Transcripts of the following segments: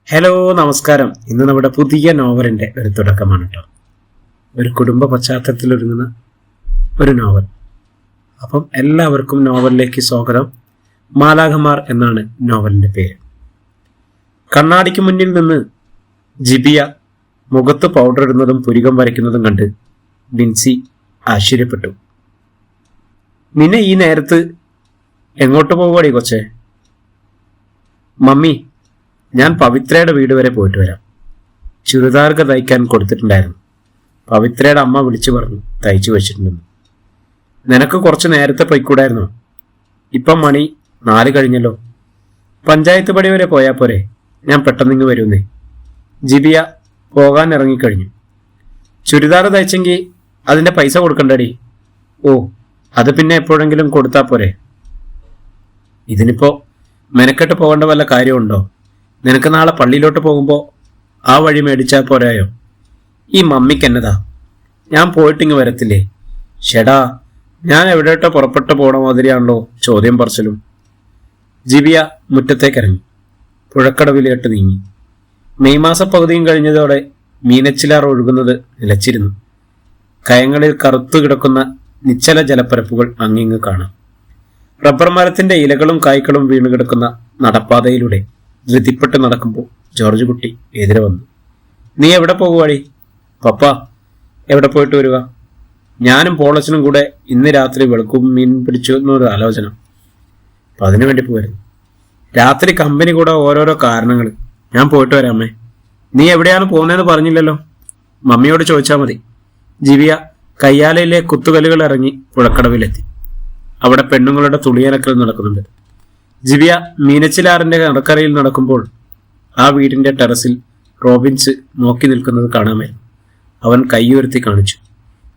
Hello, നമസ്കാരം. ഇന്ന് നമ്മുടെ പുതിയ നോവലിൻ്റെ ഒരു തുടക്കമാണ് കേട്ടോ. ഒരു കുടുംബ പശ്ചാത്തലത്തിൽ ഒരുങ്ങുന്ന ഒരു നോവൽ. അപ്പം എല്ലാവർക്കും നോവലിലേക്ക് സ്വാഗതം. മാലാഖമാർ എന്നാണ് നോവലിൻ്റെ പേര്. കണ്ണാടിക്ക് മുന്നിൽ നിന്ന് ജിബിയ മുഖത്ത് പൗഡർ ഇടുന്നതും പുരികം വരയ്ക്കുന്നതും കണ്ട് ബിൻസി ആശ്ചര്യപ്പെട്ടു. നിന്നെ ഈ നേരത്ത് എങ്ങോട്ട് പോകുവാടി കൊച്ചേ? മമ്മി, ഞാൻ പവിത്രയുടെ വീട് വരെ പോയിട്ട് വരാം. ചുരിദാർക്ക് തയ്ക്കാൻ കൊടുത്തിട്ടുണ്ടായിരുന്നു. പവിത്രയുടെ അമ്മ വിളിച്ചു പറഞ്ഞു തയ്ച്ചു വെച്ചിട്ടുണ്ടെന്ന്. നിനക്ക് കുറച്ച് നേരത്തെ പോയിക്കൂടായിരുന്നോ? ഇപ്പം മണി 4 കഴിഞ്ഞല്ലോ. പഞ്ചായത്ത് പടി വരെ പോയാൽ പോരെ? ഞാൻ പെട്ടെന്നിങ്ങ് വരുന്നേ. ജിബിയ പോകാൻ ഇറങ്ങിക്കഴിഞ്ഞു. ചുരിദാർ തയ്ച്ചെങ്കിൽ അതിൻ്റെ പൈസ കൊടുക്കണ്ടടി. ഓ, അത് പിന്നെ എപ്പോഴെങ്കിലും കൊടുത്താൽ പോരെ? ഇതിനിപ്പോൾ മെനക്കെട്ട് പോകേണ്ട വല്ല കാര്യമുണ്ടോ? നിനക്ക് നാളെ പള്ളിയിലോട്ട് പോകുമ്പോൾ ആ വഴി മേടിച്ചാൽ പോരായോ? ഈ മമ്മിക്ക് എന്നതാ? ഞാൻ പോയിട്ടിങ്ങ് വരത്തില്ലേ? ഷെടാ, ഞാൻ എവിടെയോട്ടോ പുറപ്പെട്ടു പോകണ മാതിരിയാണല്ലോ ചോദ്യം പറച്ചിലും. ജിബിയ മുറ്റത്തേക്കിറങ്ങി പുഴക്കടവിലോട്ട് നീങ്ങി. മെയ് മാസ പകുതിയും കഴിഞ്ഞതോടെ മീനച്ചിലാർ ഒഴുകുന്നത് നിലച്ചിരുന്നു. കയങ്ങളിൽ കറുത്തു കിടക്കുന്ന നിശ്ചല ജലപ്പരപ്പുകൾ അങ്ങിങ്ങ് കാണാം. റബ്ബർ മരത്തിന്റെ ഇലകളും കായ്ക്കളും വീണു കിടക്കുന്ന നടപ്പാതയിലൂടെ ധൃതിപ്പെട്ട് നടക്കുമ്പോൾ ജോർജ് കുട്ടി എതിരെ വന്നു. നീ എവിടെ പോകുവാടി? പപ്പ, എവിടെ പോയിട്ട് വരിക? ഞാനും പോളച്ചനും കൂടെ ഇന്ന് രാത്രി വെളുക്കും മീൻ പിടിച്ചു എന്നൊരു ആലോചന. അപ്പം അതിനു വേണ്ടി പോയിരുന്നു. രാത്രി കമ്പനി കൂടെ ഓരോരോ കാരണങ്ങൾ. ഞാൻ പോയിട്ട് വരാമേ. നീ എവിടെയാണ് പോകുന്നതെന്ന് പറഞ്ഞില്ലല്ലോ. മമ്മിയോട് ചോദിച്ചാൽ മതി. ജിവിയ കയ്യാലയിലെ കുത്തുകല്ലുകൾ ഇറങ്ങി പുഴക്കടവിലെത്തി. അവിടെ പെണ്ണുങ്ങളുടെ തുണിയനക്കൽ നടക്കുന്നുണ്ട്. ജിബിയ മീനച്ചിലാറിന്റെ നടക്കരയിൽ നടക്കുമ്പോൾ ആ വീടിന്റെ ടെറസിൽ റോബിൻസ് നോക്കി നിൽക്കുന്നത് കാണാമായിരുന്നു. അവൻ കൈയുയർത്തി കാണിച്ചു.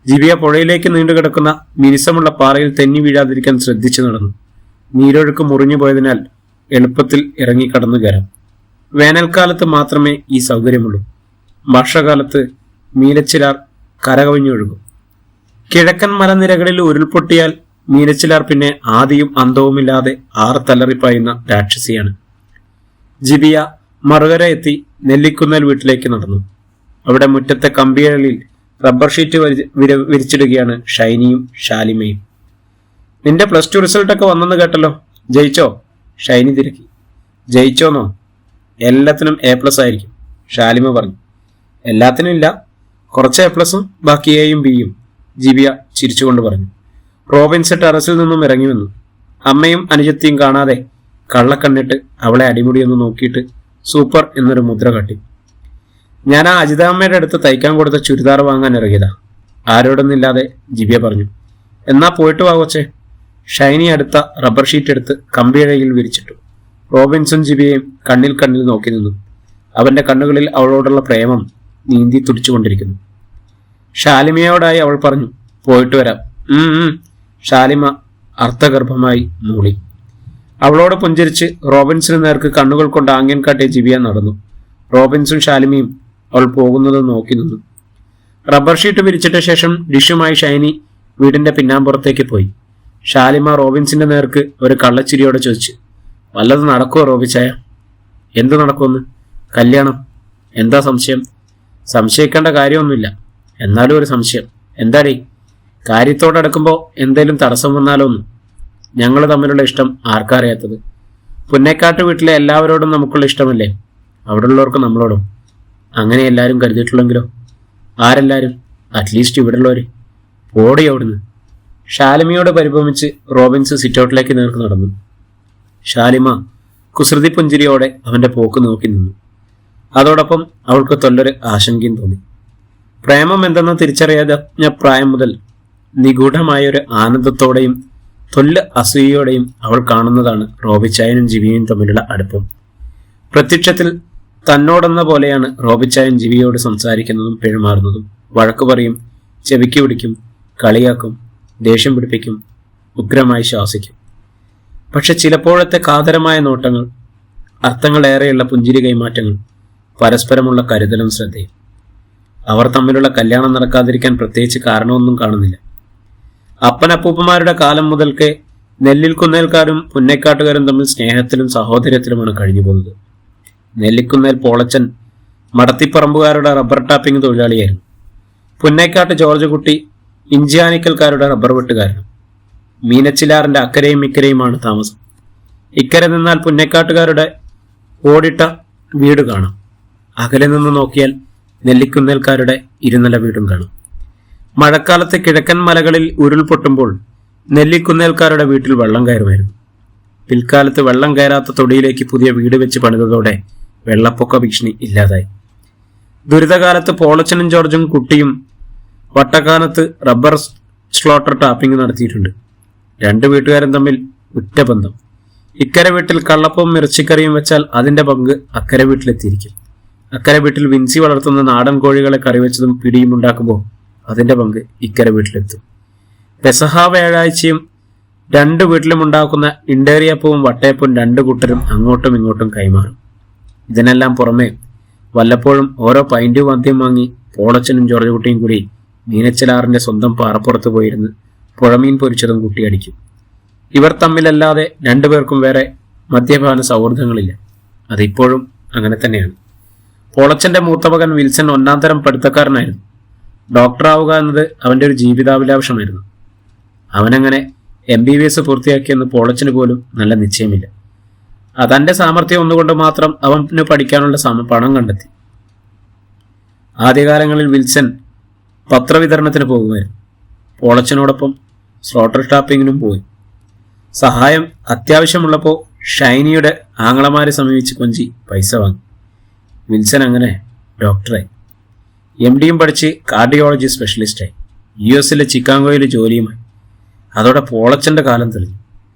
ജിബിയ പുഴയിലേക്ക് നീണ്ടുകിടക്കുന്ന മിനുസമുള്ള പാറയിൽ തെന്നി വീഴാതിരിക്കാൻ ശ്രദ്ധിച്ചു നടന്നു. നീരൊഴുക്ക് മുറിഞ്ഞു പോയതിനാൽ എളുപ്പത്തിൽ ഇറങ്ങി കടന്നു കയറാം. വേനൽക്കാലത്ത് മാത്രമേ ഈ സൗകര്യമുള്ളൂ. വർഷകാലത്ത് മീനച്ചിലാർ കരകവിഞ്ഞൊഴുകും. കിഴക്കൻ മലനിരകളിൽ ഉരുൾപൊട്ടിയാൽ മീനച്ചിലാർ പിന്നെ ആദിയും അന്തവുമില്ലാതെ ആർത്തലറിപ്പായുന്ന രാക്ഷസിയാണ്. ജിബിയ മറുകര എത്തി നെല്ലിക്കുന്നൽ വീട്ടിലേക്ക് നടന്നു. അവിടെ മുറ്റത്തെ കമ്പിയഴലിൽ റബ്ബർ ഷീറ്റ് വിരിച്ചിടുകയാണ് ഷൈനിയും ഷാലിമയും. നിന്റെ +2 റിസൾട്ടൊക്കെ വന്നെന്ന് കേട്ടല്ലോ. ജയിച്ചോ? ഷൈനി തിരക്കി. ജയിച്ചോന്നോ? എല്ലാത്തിനും A+ ആയിരിക്കും, ഷാലിമ പറഞ്ഞു. എല്ലാത്തിനും ഇല്ല, കുറച്ച് A+ഉം ബാക്കി Aയും Bയും, ജിബിയ ചിരിച്ചുകൊണ്ട് പറഞ്ഞു. റോബിൻസ് ടെറസിൽ നിന്നും ഇറങ്ങി വന്നു. അമ്മയും അനുജത്തിയും കാണാതെ കള്ളക്കണ്ണിട്ട് അവളെ അടിമുടിയൊന്ന് നോക്കിയിട്ട് സൂപ്പർ എന്നൊരു മുദ്ര കാട്ടി. ഞാൻ ആ അജിതാമ്മയുടെ അടുത്ത് തയ്ക്കാൻ കൊടുത്ത ചുരിദാർ വാങ്ങാൻ ഇറങ്ങിയതാ. ആരോടൊന്നില്ലാതെ ജിബിയ പറഞ്ഞു. എന്നാ പോയിട്ട് വാങ്ങോച്ചേ. ഷൈനി അടുത്ത റബ്ബർ ഷീറ്റ് എടുത്ത് കമ്പിയഴയിൽ വിരിച്ചിട്ടു. റോബിൻസും ജിബിയയും കണ്ണിൽ കണ്ണിൽ നോക്കി നിന്നു. അവന്റെ കണ്ണുകളിൽ അവളോടുള്ള പ്രേമം നീന്തി തുടിച്ചുകൊണ്ടിരിക്കുന്നു. ഷാലിമയോടായി അവൾ പറഞ്ഞു, പോയിട്ട് വരാം. ഷാലിമ അർത്ഥഗർഭമായി മൂളി. അവളോട് പുഞ്ചിരിച്ച് റോബിൻസിന് നേർക്ക് കണ്ണുകൾ കൊണ്ട് ആംഗ്യം കാട്ടിയ ജിബിയ നടന്നു. റോബിൻസും ഷാലിമയും അവൾ പോകുന്നത് നോക്കി നിന്നു. റബ്ബർ ഷീറ്റ് വിരിച്ചിട്ട ശേഷം ഡിഷുമായി ഷൈനി വീടിന്റെ പിന്നാമ്പുറത്തേക്ക് പോയി. ഷാലിമ റോബിൻസിന്റെ നേർക്ക് ഒരു കള്ളച്ചിരിയോടെ ചോദിച്ചു, വല്ലത് നടക്കുമോ റോബിച്ചായ? എന്തു നടക്കുമെന്ന്? കല്യാണം. എന്താ സംശയം? സംശയിക്കേണ്ട കാര്യമൊന്നുമില്ല, എന്നാലും ഒരു സംശയം. എന്താടേ? കാര്യത്തോടടുക്കുമ്പോൾ എന്തേലും തടസ്സം വന്നാലോന്നും. ഞങ്ങൾ തമ്മിലുള്ള ഇഷ്ടം ആർക്കറിയാത്തത്? പുന്നേക്കാട്ട് വീട്ടിലെ എല്ലാവരോടും നമുക്കുള്ള ഇഷ്ടമല്ലേ അവിടെ ഉള്ളവർക്ക് നമ്മളോടും? അങ്ങനെ എല്ലാവരും കരുതിയിട്ടുള്ളെങ്കിലോ? ആരെല്ലാവരും? അറ്റ്ലീസ്റ്റ് ഇവിടെ ഉള്ളവര്. പോടി അവിടുന്ന്. ഷാലിമയോട് പരിഭ്രമിച്ച് റോബിൻസ് സിറ്റൗട്ടിലേക്ക് നേർക്ക് നടന്നു. ഷാലിമ കുസൃതി പുഞ്ചിരിയോടെ അവന്റെ പോക്ക് നോക്കി നിന്നു. അതോടൊപ്പം അവൾക്ക് തൊല്ലൊരു ആശങ്കയും തോന്നി. പ്രേമം എന്തെന്ന് തിരിച്ചറിയാതെ പ്രായം മുതൽ നിഗൂഢമായൊരു ആനന്ദത്തോടെയും തൊല്ല് അസൂയയോടെയും അവൾ കാണുന്നതാണ് റോബിച്ചായനും ജിബിയും തമ്മിലുള്ള അടുപ്പം. പ്രത്യക്ഷത്തിൽ തന്നോടെന്ന പോലെയാണ് റോബിച്ചായൻ ജിബിയോട് സംസാരിക്കുന്നതും പെരുമാറുന്നതും. വഴക്കു പറയും, ചെവിക്ക് പിടിക്കും, കളിയാക്കും, ദേഷ്യം പിടിപ്പിക്കും, ഉഗ്രമായി ശ്വാസിക്കും. പക്ഷെ ചിലപ്പോഴത്തെ കാതരമായ നോട്ടങ്ങൾ, അർത്ഥങ്ങളേറെയുള്ള പുഞ്ചിരി കൈമാറ്റങ്ങൾ, പരസ്പരമുള്ള കരുതലും ശ്രദ്ധയും. അവർ തമ്മിലുള്ള കല്യാണം നടക്കാതിരിക്കാൻ പ്രത്യേകിച്ച് കാരണമൊന്നും കാണുന്നില്ല. അപ്പനപ്പൂപ്പന്മാരുടെ കാലം മുതൽക്കേ നെല്ലിൽ കുന്നേൽക്കാരും പുന്നേക്കാട്ടുകാരും തമ്മിൽ സ്നേഹത്തിലും സഹോദര്യത്തിലുമാണ് കഴിഞ്ഞു പോകുന്നത്. നെല്ലിക്കുന്നേൽ പോളച്ചൻ മടത്തിപ്പറമ്പുകാരുടെ റബ്ബർ ടാപ്പിംഗ് തൊഴിലാളിയായിരുന്നു. പുന്നേക്കാട്ട് ജോർജ് കുട്ടി ഇഞ്ചിയാനിക്കൽക്കാരുടെ റബ്ബർ വെട്ടുകാരനും. മീനച്ചിലാറിന്റെ അക്കരയും ഇക്കരയുമാണ് താമസം. ഇക്കരെ നിന്നാൽ പുന്നേക്കാട്ടുകാരുടെ ഓടിട്ട വീട് കാണാം. അകലെ നിന്ന് നോക്കിയാൽ നെല്ലിക്കുന്നേൽക്കാരുടെ ഇരുനില വീടും കാണാം. മഴക്കാലത്ത് കിഴക്കൻ മലകളിൽ ഉരുൾപൊട്ടുമ്പോൾ നെല്ലിക്കുന്നേൽക്കാരുടെ വീട്ടിൽ വെള്ളം കയറുമായിരുന്നു. പിൽക്കാലത്ത് വെള്ളം കയറാത്ത തൊടിയിലേക്ക് പുതിയ വീട് വെച്ച് പണിതതോടെ വെള്ളപ്പൊക്ക ഭീഷണി ഇല്ലാതായി. ദുരിതകാലത്ത് പോളച്ചനും ജോർജും കുട്ടിയും വട്ടക്കാനത്ത് റബ്ബർ സ്ലോട്ടർ ടാപ്പിംഗ് നടത്തിയിട്ടുണ്ട്. രണ്ടു വീട്ടുകാരും തമ്മിൽ ഉറ്റബന്ധം. ഇക്കരെ വീട്ടിൽ കള്ളപ്പവും ഇറച്ചിക്കറിയും വെച്ചാൽ അതിന്റെ പങ്ക് അക്കരെ വീട്ടിലെത്തിയിരിക്കും. അക്കരെ വീട്ടിൽ വിൻസി വളർത്തുന്ന നാടൻ കോഴികളെ കറിവെച്ചതും പിടിയും ഉണ്ടാക്കുമ്പോൾ അതിന്റെ പങ്ക് ഇക്കരെ വീട്ടിലെത്തും. പെസഹ വ്യാഴാഴ്ചയും രണ്ടു വീട്ടിലും ഉണ്ടാക്കുന്ന ഇണ്ടേറിയപ്പവും വട്ടയപ്പവും രണ്ടു കൂട്ടരും അങ്ങോട്ടും ഇങ്ങോട്ടും കൈമാറും. ഇതിനെല്ലാം പുറമെ വല്ലപ്പോഴും ഓരോ പൈൻറ്റും മദ്യം വാങ്ങി പോളച്ചനും ജോർജ് കുട്ടിയും കൂടി മീനച്ചിലാറിന്റെ സ്വന്തം പാറപ്പുറത്ത് പോയിരുന്ന് പുഴമീൻ പൊരിച്ചതും കുട്ടിയടിക്കും. ഇവർ തമ്മിലല്ലാതെ രണ്ടുപേർക്കും വേറെ മദ്യപാന സൗഹൃദങ്ങളില്ല. അതിപ്പോഴും അങ്ങനെ തന്നെയാണ്. പോളച്ചന്റെ മൂത്ത മകൻ വിൽസൺ ഒന്നാം തരം പഠിത്തക്കാരനായിരുന്നു. ഡോക്ടറാവുക എന്നത് അവന്റെ ഒരു ജീവിതാഭിലാഷമായിരുന്നു. അവനങ്ങനെ MBBS പൂർത്തിയാക്കിയെന്ന് പോളച്ചന് പോലും നല്ല നിശ്ചയമില്ല. തന്റെ സാമർഥ്യം ഒന്നുകൊണ്ട് മാത്രം അവന് പഠിക്കാനുള്ള പണം കണ്ടെത്തി. ആദ്യകാലങ്ങളിൽ വിൽസൺ പത്രവിതരണത്തിന് പോകുമായിരുന്നു. പോളച്ചനോടൊപ്പം സ്ലോട്ടർ ടാപ്പിങ്ങിനും പോയി. സഹായം അത്യാവശ്യമുള്ളപ്പോൾ ഷൈനിയുടെ ആങ്ങളമാരെ സമീപിച്ച് കൊഞ്ചി പൈസ വാങ്ങി. വിൽസൺ അങ്ങനെ ഡോക്ടറായി. MDയും പഠിച്ച് കാർഡിയോളജി സ്പെഷ്യലിസ്റ്റായി. US ചിക്കാഗോയിൽ ജോലിയുമായി. അതോടെ പോളച്ചന്റെ കാലം തെളിഞ്ഞു.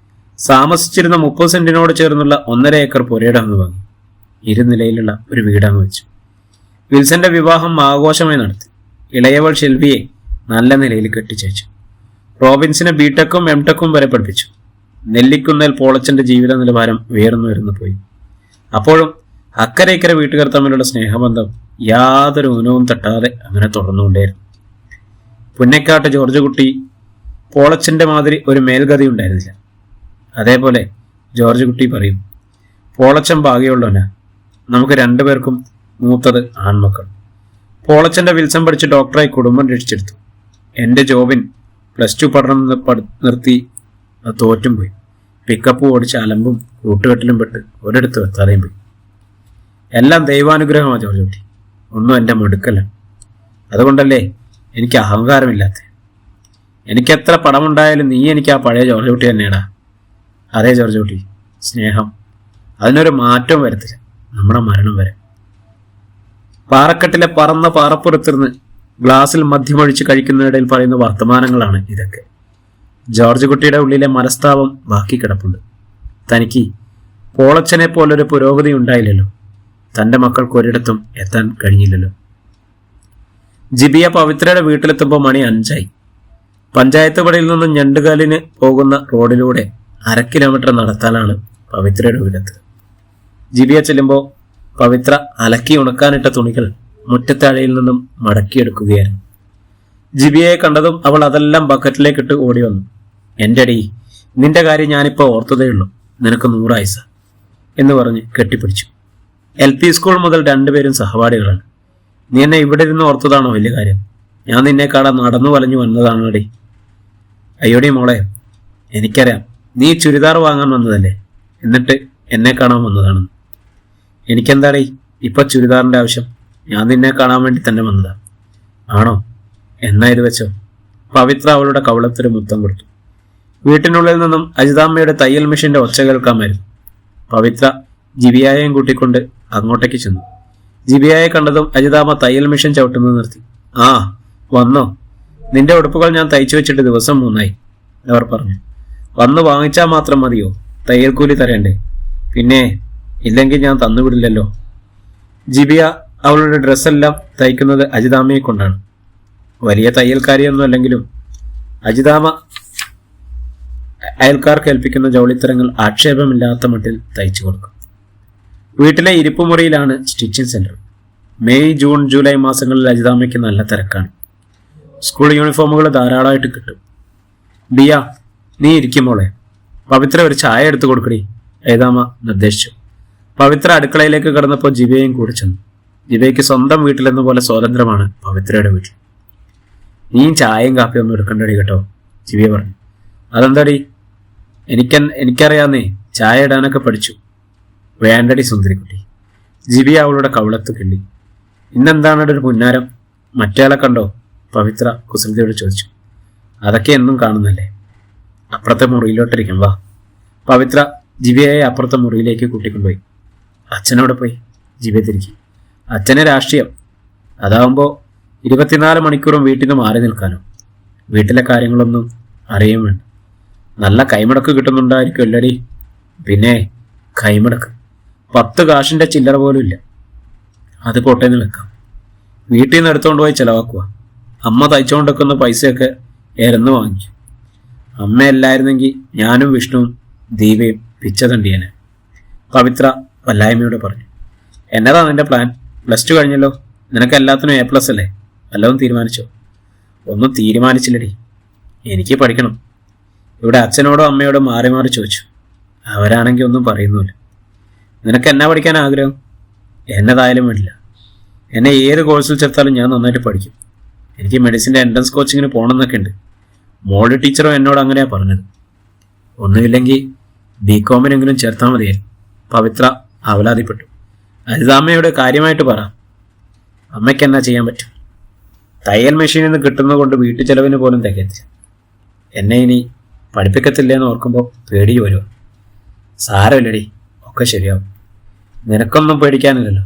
താമസിച്ചിരുന്ന 30 സെന്റിനോട് ചേർന്നുള്ള 1.5 ഏക്കർ പുരയിടങ്ങ് വാങ്ങി. ഇരുനിലയിലുള്ള ഒരു വീടങ്ങ് വെച്ചു. വിൽസന്റെ വിവാഹം ആഘോഷമായി നടത്തി. ഇളയവൾ ഷെൽവിയെ നല്ല നിലയിൽ കെട്ടിച്ചയച്ചു. റോബിൻസിനെ BTechഉം MTechഉം വരെ പഠിപ്പിച്ചു. നെല്ലിക്കുന്നേൽ പോളച്ചന്റെ ജീവിത നിലവാരം ഉയർന്നു പോയി. അപ്പോഴും അക്കരെ ഇക്കരെ വീട്ടുകാർ തമ്മിലുള്ള സ്നേഹബന്ധം യാതൊരു ഊനവും തട്ടാതെ അങ്ങനെ തുടർന്നുകൊണ്ടേയിരുന്നു. പുന്നേക്കാട്ട് ജോർജ് കുട്ടി പോളച്ചന്റെ മാതിരി ഒരു മേൽഗതി ഉണ്ടായിരുന്നില്ല. അതേപോലെ ജോർജ് കുട്ടി പറയും, പോളച്ചൻ ഭാഗ്യമുള്ളവനാ, നമുക്ക് രണ്ടുപേർക്കും മൂത്തത് ആൺമക്കൾ. പോളച്ചന്റെ വിൽസൺ പഠിച്ച് ഡോക്ടറായി കുടുംബം രക്ഷിച്ചെടുത്തു. എൻ്റെ ജോബിൻ +2 പഠനം നിർത്തി തോറ്റും പോയി. പിക്കപ്പ് ഓടിച്ച് അലമ്പും കൂട്ടുകെട്ടിലും പെട്ട് ഒരിടത്ത് എത്താതെയും പോയി. എല്ലാം ദൈവാനുഗ്രഹമാണ് ജോർജ് കുട്ടി, ഒന്നും എൻ്റെ മടുക്കല്ല. അതുകൊണ്ടല്ലേ എനിക്ക് അഹങ്കാരമില്ലാത്ത. എനിക്കെത്ര പണമുണ്ടായാലും നീ എനിക്ക് ആ പഴയ ജോർജ് കുട്ടി തന്നെയാടാ. അതേ ജോർജ് കുട്ടി, സ്നേഹം അതിനൊരു മാറ്റവും വരത്തില്ല, നമ്മുടെ മരണം വരെ. പാറക്കെട്ടിലെ പറന്ന പാറപ്പുറത്തിരുന്ന് ഗ്ലാസ്സിൽ മദ്യമൊഴിച്ച് കഴിക്കുന്നതിനിടയിൽ പറയുന്ന വർത്തമാനങ്ങളാണ് ഇതൊക്കെ. ജോർജ് കുട്ടിയുടെ ഉള്ളിലെ മനസ്താപം ബാക്കി കിടപ്പുണ്ട്. തനിക്ക് പോളച്ചനെ പോലൊരു പുരോഗതി ഉണ്ടായില്ലല്ലോ. തൻ്റെ മക്കൾക്ക് ഒരിടത്തും എത്താൻ കഴിഞ്ഞില്ലല്ലോ. ജിബിയ പവിത്രയുടെ വീട്ടിലെത്തുമ്പോൾ മണി 5 പഞ്ചായത്ത് പടിയിൽ നിന്നും ഞണ്ടുകാലിന് പോകുന്ന റോഡിലൂടെ 1/2 കിലോമീറ്റർ നടത്താനാണ് പവിത്രയുടെ വീടെത്തുക. ജിബിയ ചെല്ലുമ്പോൾ പവിത്ര അലക്കി ഉണക്കാനിട്ട തുണികൾ മുറ്റത്താഴയിൽ നിന്നും മടക്കിയെടുക്കുകയായിരുന്നു. ജിബിയയെ കണ്ടതും അവൾ അതെല്ലാം ബക്കറ്റിലേക്കിട്ട് ഓടി വന്നു. എൻ്റെ അടി, നിന്റെ കാര്യം ഞാനിപ്പോൾ ഓർത്തതേ ഉള്ളൂ, നിനക്ക് 100 ആയുസ്സ എന്ന് പറഞ്ഞ് കെട്ടിപ്പിടിച്ചു. LP സ്കൂൾ മുതൽ രണ്ടുപേരും സഹപാഠികളാണ്. നീ എന്നെ ഇവിടെ ഇരുന്ന് ഓർത്തതാണോ വലിയ കാര്യം? ഞാൻ നിന്നെ കാണാൻ നടന്നു വലഞ്ഞു വന്നതാണോടി. അയ്യോടി മോളെ, എനിക്കറിയാം നീ ചുരിദാർ വാങ്ങാൻ വന്നതല്ലേ, എന്നിട്ട് എന്നെ കാണാൻ വന്നതാണെന്ന്. എനിക്കെന്താടേ ഇപ്പൊ ചുരിദാറിന്റെ ആവശ്യം? ഞാൻ നിന്നെ കാണാൻ വേണ്ടി തന്നെ വന്നതാ. ആണോ? എന്നാ ഇത് വെച്ചോ. പവിത്ര അവളുടെ കവളത്തൊരു മുത്തം കൊടുത്തു. വീട്ടിനുള്ളിൽ നിന്നും അജിതാമ്മയുടെ തയ്യൽ മെഷീന്റെ ഒച്ച കേൾക്കാമായിരുന്നു. പവിത്ര ജിബിയായെയും കൂട്ടിക്കൊണ്ട് അങ്ങോട്ടേക്ക് ചെന്നു. ജിബിയായെ കണ്ടതും അജിതാമ്മ തയ്യൽ മെഷീൻ ചവിട്ടുന്നത് നിർത്തി. ആ വന്നോ? നിന്റെ ഉടുപ്പുകൾ ഞാൻ തയ്ച്ചു വെച്ചിട്ട് ദിവസം 3 അവർ പറഞ്ഞു. വന്ന് വാങ്ങിച്ചാൽ മാത്രം മതിയോ? തയ്യൽ കൂലി തരണ്ടേ? പിന്നെ ഇല്ലെങ്കിൽ ഞാൻ തന്നുവിടില്ലല്ലോ. ജിബിയ അവളുടെ ഡ്രസ്സെല്ലാം തയ്ക്കുന്നത് അജിതാമ്മയെ കൊണ്ടാണ്. വലിയ തയ്യൽക്കാരിയൊന്നും അല്ലെങ്കിലും അജിതാമ്മ അയൽക്കാർക്ക് ഏൽപ്പിക്കുന്ന ജോലിത്തരങ്ങൾ ആക്ഷേപമില്ലാത്ത മട്ടിൽ തയ്ച്ചു കൊടുക്കും. വീട്ടിലെ ഇരിപ്പുമുറിയിലാണ് stitching centre. May, June, July മാസങ്ങളിൽ അജിതാമ്മയ്ക്ക് നല്ല തിരക്കാണ്. സ്കൂൾ യൂണിഫോമുകൾ ധാരാളമായിട്ട് കിട്ടും. ബിയ, നീ ഇരിക്കുമോളെ, പവിത്ര ഒരു ചായ എടുത്തു കൊടുക്കടി, അജിതാമ്മ നിർദ്ദേശിച്ചു. പവിത്ര അടുക്കളയിലേക്ക് കടന്നപ്പോൾ ജിബയും കൂടി ചെന്നു. ജിബയ്ക്ക് സ്വന്തം വീട്ടിലെന്ന പോലെ സ്വാതന്ത്ര്യമാണ് പവിത്രയുടെ വീട്ടിൽ. നീയും ചായയും കാപ്പിയും ഒന്നും എടുക്കണ്ടടി കേട്ടോ, ജിബിയ പറഞ്ഞു. അതെന്താടി? എനിക്കറിയാന്നേ, ചായ ഇടാനൊക്കെ പഠിച്ചു. വേണ്ടടി സുന്ദരിക്കുട്ടി. ജിബിയ അവളുടെ കവിളത്ത് കിള്ളി. ഇന്നെന്താണ് ഒരു പുന്നാരം? മറ്റേയാളെ കണ്ടോ? പവിത്ര കുസൃതിയോട് ചോദിച്ചു. അതൊക്കെ എന്നും കാണുന്നല്ലേ. അപ്പുറത്തെ മുറിയിലോട്ടിരിക്കും, വാ. പവിത്ര ജിബിയയെ അപ്പുറത്തെ മുറിയിലേക്ക് കൂട്ടിക്കൊണ്ടുപോയി. അച്ഛനോടെ പോയി? ജിബിയ തിരികെ. അച്ഛനെ രാഷ്ട്രീയം. അതാവുമ്പോൾ 24 മണിക്കൂറും വീട്ടിൽ നിന്ന് മാറി നിൽക്കാനോ? വീട്ടിലെ കാര്യങ്ങളൊന്നും അറിയാൻ വേണ്ട. നല്ല കൈമടക്ക് കിട്ടുന്നുണ്ടായിരിക്കും അല്ലടി? പിന്നെ കൈമടക്ക് 10 കാശിൻ്റെ ചില്ലറ പോലും ഇല്ല. അത് പൊട്ടേന്ന് വെക്കാം. വീട്ടിൽ നിന്ന് എടുത്തുകൊണ്ട് പോയി ചിലവാക്കുക. അമ്മ തയ്ച്ചുകൊണ്ടിരിക്കുന്ന പൈസയൊക്കെ എരന്ന് വാങ്ങിക്കും. അമ്മയല്ലായിരുന്നെങ്കിൽ ഞാനും വിഷ്ണുവും ദീപയും പിച്ച തണ്ടിയനെ, പവിത്ര വല്ലായ്മയോടെ പറഞ്ഞു. എന്നതാ നിന്റെ പ്ലാൻ? +2 കഴിഞ്ഞല്ലോ, നിനക്ക് എല്ലാത്തിനും A+ അല്ലേ? വല്ലതും തീരുമാനിച്ചോ? ഒന്നും തീരുമാനിച്ചില്ലടി. എനിക്ക് പഠിക്കണം. ഇവിടെ അച്ഛനോടോ അമ്മയോടോ മാറി മാറി ചോദിച്ചു. അവരാണെങ്കിൽ ഒന്നും പറയുന്നില്ല. നിനക്ക് എന്നാ പഠിക്കാൻ ആഗ്രഹം? എന്നതായാലും വേണ്ടില്ല. എന്നെ ഏത് കോഴ്സിൽ ചേർത്താലും ഞാൻ നന്നായിട്ട് പഠിക്കും. എനിക്ക് മെഡിസിൻ്റെ എൻട്രൻസ് കോച്ചിങ്ങിന് പോകണമെന്നൊക്കെ ഉണ്ട്. മോള് ടീച്ചറും എന്നോട് അങ്ങനെയാണ് പറഞ്ഞത്. ഒന്നുമില്ലെങ്കിൽ BCom ചേർത്താൽ മതിയായിരുന്നു. പവിത്ര അവലാതിപ്പെട്ടു. അരിതാമ്മയോട് കാര്യമായിട്ട് പറ. അമ്മയ്ക്ക് എന്നാ ചെയ്യാൻ പറ്റും? തയ്യൽ മെഷീനിൽ നിന്ന് കിട്ടുന്നത് കൊണ്ട് വീട്ടു ചെലവിന് പോലും തികയത്തില്ല. എന്നെ ഇനി പഠിപ്പിക്കത്തില്ലേന്ന് ഓർക്കുമ്പോൾ പേടി വരുമോ? സാരമില്ലടി, ഒക്കെ ശരിയാവും. നിനക്കൊന്നും പേടിക്കാനില്ലല്ലോ,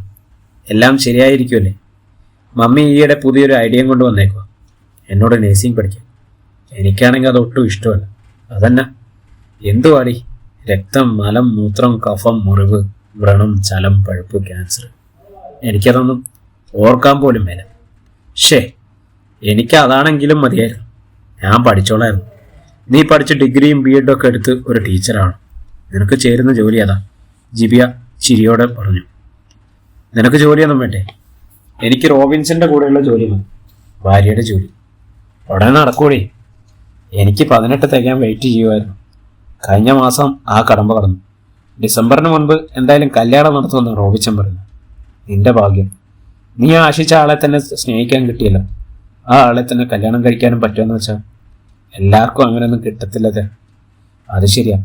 എല്ലാം ശരിയായിരിക്കുമല്ലേ. മമ്മി ഈയിടെ പുതിയൊരു ഐഡിയയും കൊണ്ട് വന്നേക്കുക. എന്നോട് നേഴ്സിംഗ് പഠിക്കാം. എനിക്കാണെങ്കിൽ അതൊട്ടും ഇഷ്ടമല്ല. അതന്നെ എന്തുവാടി? രക്തം, മലം, മൂത്രം, കഫം, മുറിവ്, വ്രണം, ചലം, പഴുപ്പ്, ക്യാൻസർ. എനിക്കതൊന്നും ഓർക്കാൻ പോലും മേല. എനിക്ക് അതാണെങ്കിലും മതിയായിരുന്നു. ഞാൻ പഠിച്ചോളായിരുന്നു. നീ പഠിച്ച് ഡിഗ്രിയും B.Ed ഒക്കെ എടുത്ത് ഒരു ടീച്ചറാണ്. നിനക്ക് ചേരുന്ന ജോലി അതാ, ജിബിയ ചിരിയോടെ പറഞ്ഞു. നിനക്ക് ജോലിയൊന്നും വേണ്ടേ? എനിക്ക് റോബിൻസിന്റെ കൂടെയുള്ള ജോലി മതി, ഭാര്യയുടെ ജോലി. ഉടനെ നടക്കൂടി. എനിക്ക് 18 തികയാൻ വെയിറ്റ് ചെയ്യുമായിരുന്നു. കഴിഞ്ഞ മാസം ആ കടമ്പ കടന്നു. ഡിസംബറിന് മുൻപ് എന്തായാലും കല്യാണം നടത്തുമെന്ന് റോബിച്ചൻ പറഞ്ഞു. നിന്റെ ഭാഗ്യം. നീ ആശിച്ച ആളെ തന്നെ സ്നേഹിക്കാൻ കിട്ടിയല്ലോ. ആ ആളെ തന്നെ കല്യാണം കഴിക്കാനും പറ്റുമെന്ന് വെച്ചാൽ എല്ലാവർക്കും അങ്ങനെയൊന്നും കിട്ടത്തില്ലത്. അത് ശരിയാ,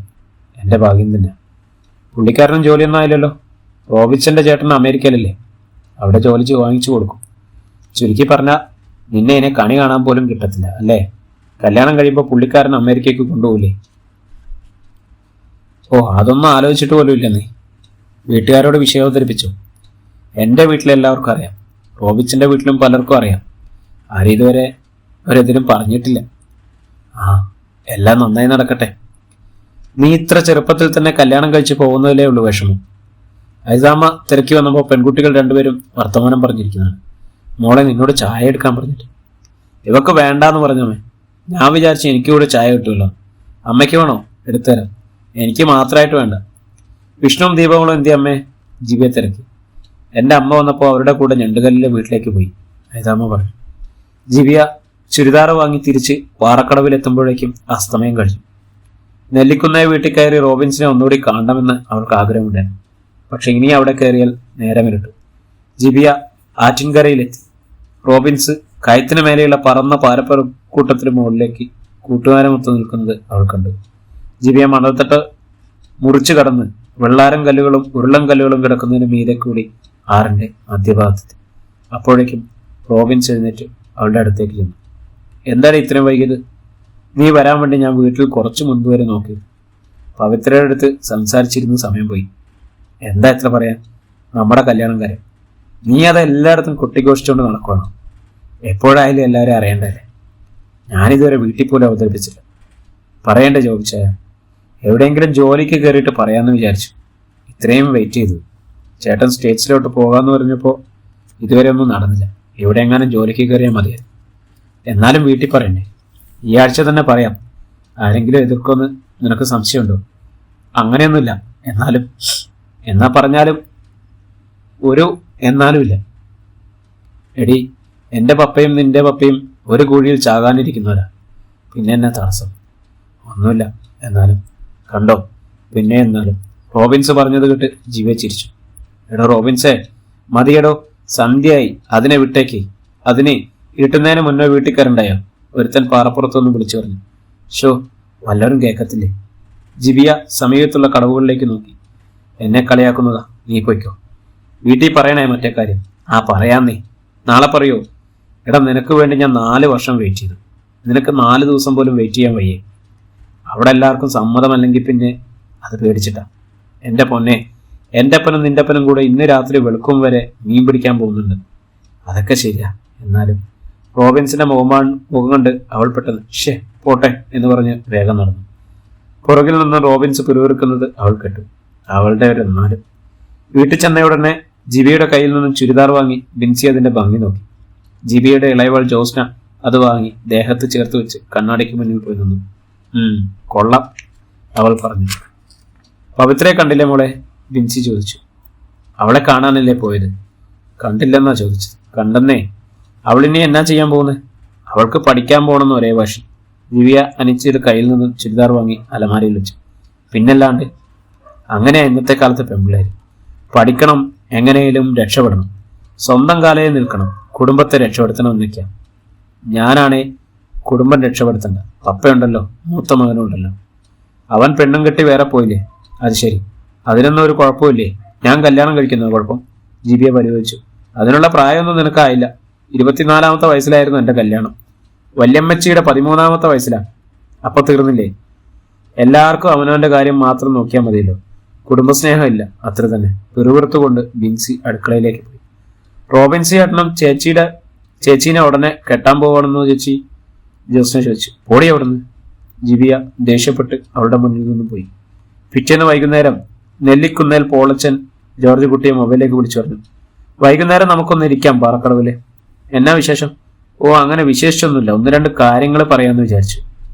എൻ്റെ ഭാഗ്യം തന്നെ. പുള്ളിക്കാരനും ജോലിയൊന്നും ആയില്ലല്ലോ. റോബിച്ചൻ്റെ ചേട്ടൻ അമേരിക്കയിലല്ലേ, അവിടെ ജോലി വാങ്ങിച്ചു കൊടുക്കും. ചുരുക്കി പറഞ്ഞാൽ നിന്നെ ഇതിനെ കണി കാണാൻ പോലും കിട്ടത്തില്ല അല്ലേ? കല്യാണം കഴിയുമ്പോൾ പുള്ളിക്കാരൻ അമേരിക്കയ്ക്ക് കൊണ്ടുപോകില്ലേ? ഓ, അതൊന്നും ആലോചിച്ചിട്ട് പോലും ഇല്ല. നീ വീട്ടുകാരോട് വിഷയം അവതരിപ്പിച്ചു? എൻ്റെ വീട്ടിലെല്ലാവർക്കും അറിയാം, റോബിച്ചിൻ്റെ വീട്ടിലും പലർക്കും അറിയാം. ആരും ഇതുവരെ ഒരെതിരും പറഞ്ഞിട്ടില്ല. ആ, എല്ലാം നന്നായി നടക്കട്ടെ. നീ ഇത്ര ചെറുപ്പത്തിൽ തന്നെ കല്യാണം കഴിച്ച് പോകുന്നതിലേ ഉള്ളൂ വിഷമം. ഐസാമ്മ തിരക്കി വന്നപ്പോൾ പെൺകുട്ടികൾ രണ്ടുപേരും വർത്തമാനം പറഞ്ഞിരിക്കുന്നതാണ്. മോളെ നിന്നോട് ചായ എടുക്കാൻ പറഞ്ഞിട്ട്. ഇവക്ക് വേണ്ടാന്ന് പറഞ്ഞമ്മേ. ഞാൻ വിചാരിച്ചു എനിക്ക് കൂടെ ചായ കിട്ടുമല്ലോ. അമ്മയ്ക്ക് വേണോ? എടുത്തുതരാം. എനിക്ക് മാത്രമായിട്ട് വേണ്ട. വിഷ്ണുവും ദീപങ്ങളും എന്തി അമ്മേ? ജിബിയെ തിരക്കി. എൻ്റെ അമ്മ വന്നപ്പോൾ അവരുടെ കൂടെ ഞണ്ടുകല്ലിലെ വീട്ടിലേക്ക് പോയി, ഐസാമ്മ പറഞ്ഞു. ജിബിയ ചുരിദാർ വാങ്ങി തിരിച്ച് പാറക്കടവിലെത്തുമ്പോഴേക്കും അസ്തമയം കഴിഞ്ഞു. നെല്ലിക്കുന്നയെ വീട്ടിൽ കയറി റോബിൻസിനെ ഒന്നുകൂടി കാണണമെന്ന് അവൾക്ക് ആഗ്രഹമുണ്ടായിരുന്നു. പക്ഷെ ഇനി അവിടെ കയറിയാൽ നേരമിരട്ടു. ജിബിയ ആറ്റിൻകരയിലെത്തി. റോബിൻസ് കയത്തിന് മേലെയുള്ള പറന്ന പാരപ്പൂട്ടത്തിന് മുകളിലേക്ക് കൂട്ടുകാരമൊത്ത് നിൽക്കുന്നത് അവൾ കണ്ടു. ജിബിയ മണൽത്തട്ട് മുറിച്ചു കടന്ന് വെള്ളാരം കല്ലുകളും ഉരുളൻ കല്ലുകളും കിടക്കുന്നതിന് മീതെ കൂടി ആറിന്റെ മധ്യഭാഗത്തെത്തി. അപ്പോഴേക്കും റോബിൻസ് എഴുന്നേറ്റ് അവളുടെ അടുത്തേക്ക് ചെന്നു. എന്താണ് ഇത്രയും വൈകിയത്? നീ വരാൻ വേണ്ടി ഞാൻ വീട്ടിൽ കുറച്ച് മുൻപ് വരെ നോക്കി. പവിത്രയുടെ അടുത്ത് സംസാരിച്ചിരുന്ന സമയം പോയി. എന്താ എത്ര പറയാൻ? നമ്മുടെ കല്യാണം കാര്യം. നീ അത് എല്ലായിടത്തും കൊട്ടിഘോഷിച്ചുകൊണ്ട് നടക്കണം. എപ്പോഴായാലും എല്ലാവരും അറിയേണ്ടതല്ലേ. ഞാനിതുവരെ വീട്ടിൽ പോലും അവതരിപ്പിച്ചില്ല. പറയണ്ടേ ചോദിച്ചായ? എവിടെയെങ്കിലും ജോലിക്ക് കയറിയിട്ട് പറയാമെന്ന് വിചാരിച്ചു. ഇത്രയും വെയിറ്റ് ചെയ്തു. ചേട്ടൻ സ്റ്റേറ്റ്സിലോട്ട് പോകാമെന്ന് പറഞ്ഞപ്പോൾ ഇതുവരെ ഒന്നും നടന്നില്ല. എവിടെ എങ്ങാനും ജോലിക്ക് കയറിയാൽ മതിയായിരുന്നു. എന്നാലും വീട്ടിൽ പറയണ്ടേ? ഈ ആഴ്ച തന്നെ പറയാം. ആരെങ്കിലും എതിർക്കുമെന്ന് നിനക്ക് സംശയമുണ്ടോ? അങ്ങനെയൊന്നുമില്ല. എന്നാ പറഞ്ഞാലും ഒരു എന്നാലും ഇല്ല. എടി, എൻ്റെ പപ്പയും നിന്റെ പപ്പയും ഒരു കുഴിയിൽ ചാകാനിരിക്കുന്നവരാ. പിന്നെ എന്നെ തടസ്സം? ഒന്നുമില്ല. എന്നാലും കണ്ടോ, പിന്നെ എന്നാലും റോബിൻസ് പറഞ്ഞത് കേട്ട് ജിവ ചിരിച്ചു. എടോ റോബിൻസേ, മതിയടോ, സന്ധ്യയായി, അതിനെ വിട്ടേക്ക്. അതിന് ഇരുട്ടുന്നതിന് മുന്നേ വീട്ടിൽ കയറണ്ടായോ? ഒരുത്തൻ പാറപ്പുറത്തൊന്ന് വിളിച്ചു പറഞ്ഞു. ഷോ, വല്ലവരും കേൾക്കത്തില്ലേ? ജിബിയ സമീപത്തുള്ള കടവുകളിലേക്ക് നോക്കി. എന്നെ കളിയാക്കുന്നതാ, നീ പൊയ്ക്കോ. വീട്ടിൽ പറയണേ മറ്റേ കാര്യം. ആ പറയാം, നീ നാളെ പറയോ? എടാ, നിനക്ക് വേണ്ടി ഞാൻ 4 വർഷം വെയിറ്റ് ചെയ്തു. നിനക്ക് 4 ദിവസം പോലും വെയിറ്റ് ചെയ്യാൻ വയ്യേ? അവിടെ എല്ലാവർക്കും സമ്മതമല്ലെങ്കിൽ പിന്നെ അത് പേടിച്ചിട്ടാ. എൻ്റെ പൊന്നെ, എൻ്റെ അപ്പനും നിന്റെ അപ്പനും കൂടെ ഇന്ന് രാത്രി വെളുക്കും വരെ മീൻ പിടിക്കാൻ പോകുന്നുണ്ട്. അതൊക്കെ ശരിയാ, എന്നാലും റോബിൻസിന്റെ മുഖം കണ്ട് അവൾ പെട്ടെന്ന് ഷേ പോട്ടെ എന്ന് പറഞ്ഞ് വേഗം നടന്നു. പുറകിൽ നിന്ന് റോബിൻസ് പിറുവിറുക്കുന്നത് അവൾ കേട്ടു. അവളുടെ ഒരു എന്നാലും. വീട്ടിൽ ചെന്നയുടനെ ജിബിയുടെ കയ്യിൽ നിന്നും ചുരിദാർ വാങ്ങി ബിൻസി അതിന്റെ ഭംഗി നോക്കി. ജിബിയുടെ ഇളയവൾ ജോസ്ന അത് വാങ്ങി ദേഹത്ത് ചേർത്ത് വെച്ച് കണ്ണാടിക്ക് മുന്നിൽ പോയി നിന്നു. കൊള്ളാം, അവൾ പറഞ്ഞു. പവിത്രയെ കണ്ടില്ലേ മോളെ? ബിൻസി ചോദിച്ചു. അവളെ കാണാനല്ലേ പോയത്? കണ്ടില്ലെന്നാ ചോദിച്ചത്. കണ്ടെന്നേ. അവളിനി എന്നാ ചെയ്യാൻ പോകുന്നത്? അവൾക്ക് പഠിക്കാൻ പോകണമെന്ന് ഒരേ വാശി. ദിവ്യ അനിച്ചയുടെ കയ്യിൽ നിന്ന് ചുരിദാർ വാങ്ങി അലമാരയിൽ വെച്ചു. പിന്നല്ലാണ്ട് അങ്ങനെ ഇന്നത്തെ കാലത്ത് പെൺപിള്ളേര് പഠിക്കണം, എങ്ങനെയും രക്ഷപ്പെടണം, സ്വന്തം കാലയിൽ നിൽക്കണം, കുടുംബത്തെ രക്ഷപ്പെടുത്തണം എന്നൊക്കെയാ. ഞാനാണേ കുടുംബം രക്ഷപ്പെടുത്തണ്ട. പപ്പയുണ്ടല്ലോ, മൂത്ത മകനുണ്ടല്ലോ. അവൻ പെണ്ണും കെട്ടി വേറെ പോയില്ലേ? അത് ശരി, അതിനൊന്നും ഒരു കുഴപ്പമില്ലേ? ഞാൻ കല്യാണം കഴിക്കുന്നത് കുഴപ്പം? ജിബിയെ പരിഹരിച്ചു. അതിനുള്ള പ്രായമൊന്നും നിനക്കായില്ല. 24-ാമത്തെ വയസ്സിലായിരുന്നു എൻ്റെ കല്യാണം. വല്യമ്മച്ചിയുടെ 13-ാമത്തെ വയസ്സിലാണ്. അപ്പൊ തീർന്നില്ലേ? എല്ലാവർക്കും അവനവന്റെ കാര്യം മാത്രം നോക്കിയാൽ മതിയല്ലോ. കുടുംബസ്നേഹം ഇല്ല, അത്ര തന്നെ. പിറുപിറുത്തുകൊണ്ട് ബിൻസി അടുക്കളയിലേക്ക് പോയി. റോബിൻസി ഏട്ടനും ചേച്ചീനെ ഉടനെ കെട്ടാൻ പോകണമെന്ന് ജോസ്ന ചോദിച്ചു. പോടി അവിടുന്ന്. ജിബിയ ദേഷ്യപ്പെട്ട് അവളുടെ മുന്നിൽ നിന്ന് പോയി. പിറ്റേന്ന് വൈകുന്നേരം നെല്ലിക്കുന്നേൽ പോളച്ചൻ ജോർജ് കുട്ടിയെ മൊബൈലിലേക്ക് വിളിച്ചു പറഞ്ഞു. വൈകുന്നേരം നമുക്കൊന്ന് ഇരിക്കാം പാറക്കടവില്. എന്നാ വിശേഷം? ഓ, അങ്ങനെ വിശേഷിച്ചൊന്നുമില്ല, 1-2 കാര്യങ്ങൾ പറയാമെന്ന് വിചാരിച്ചു.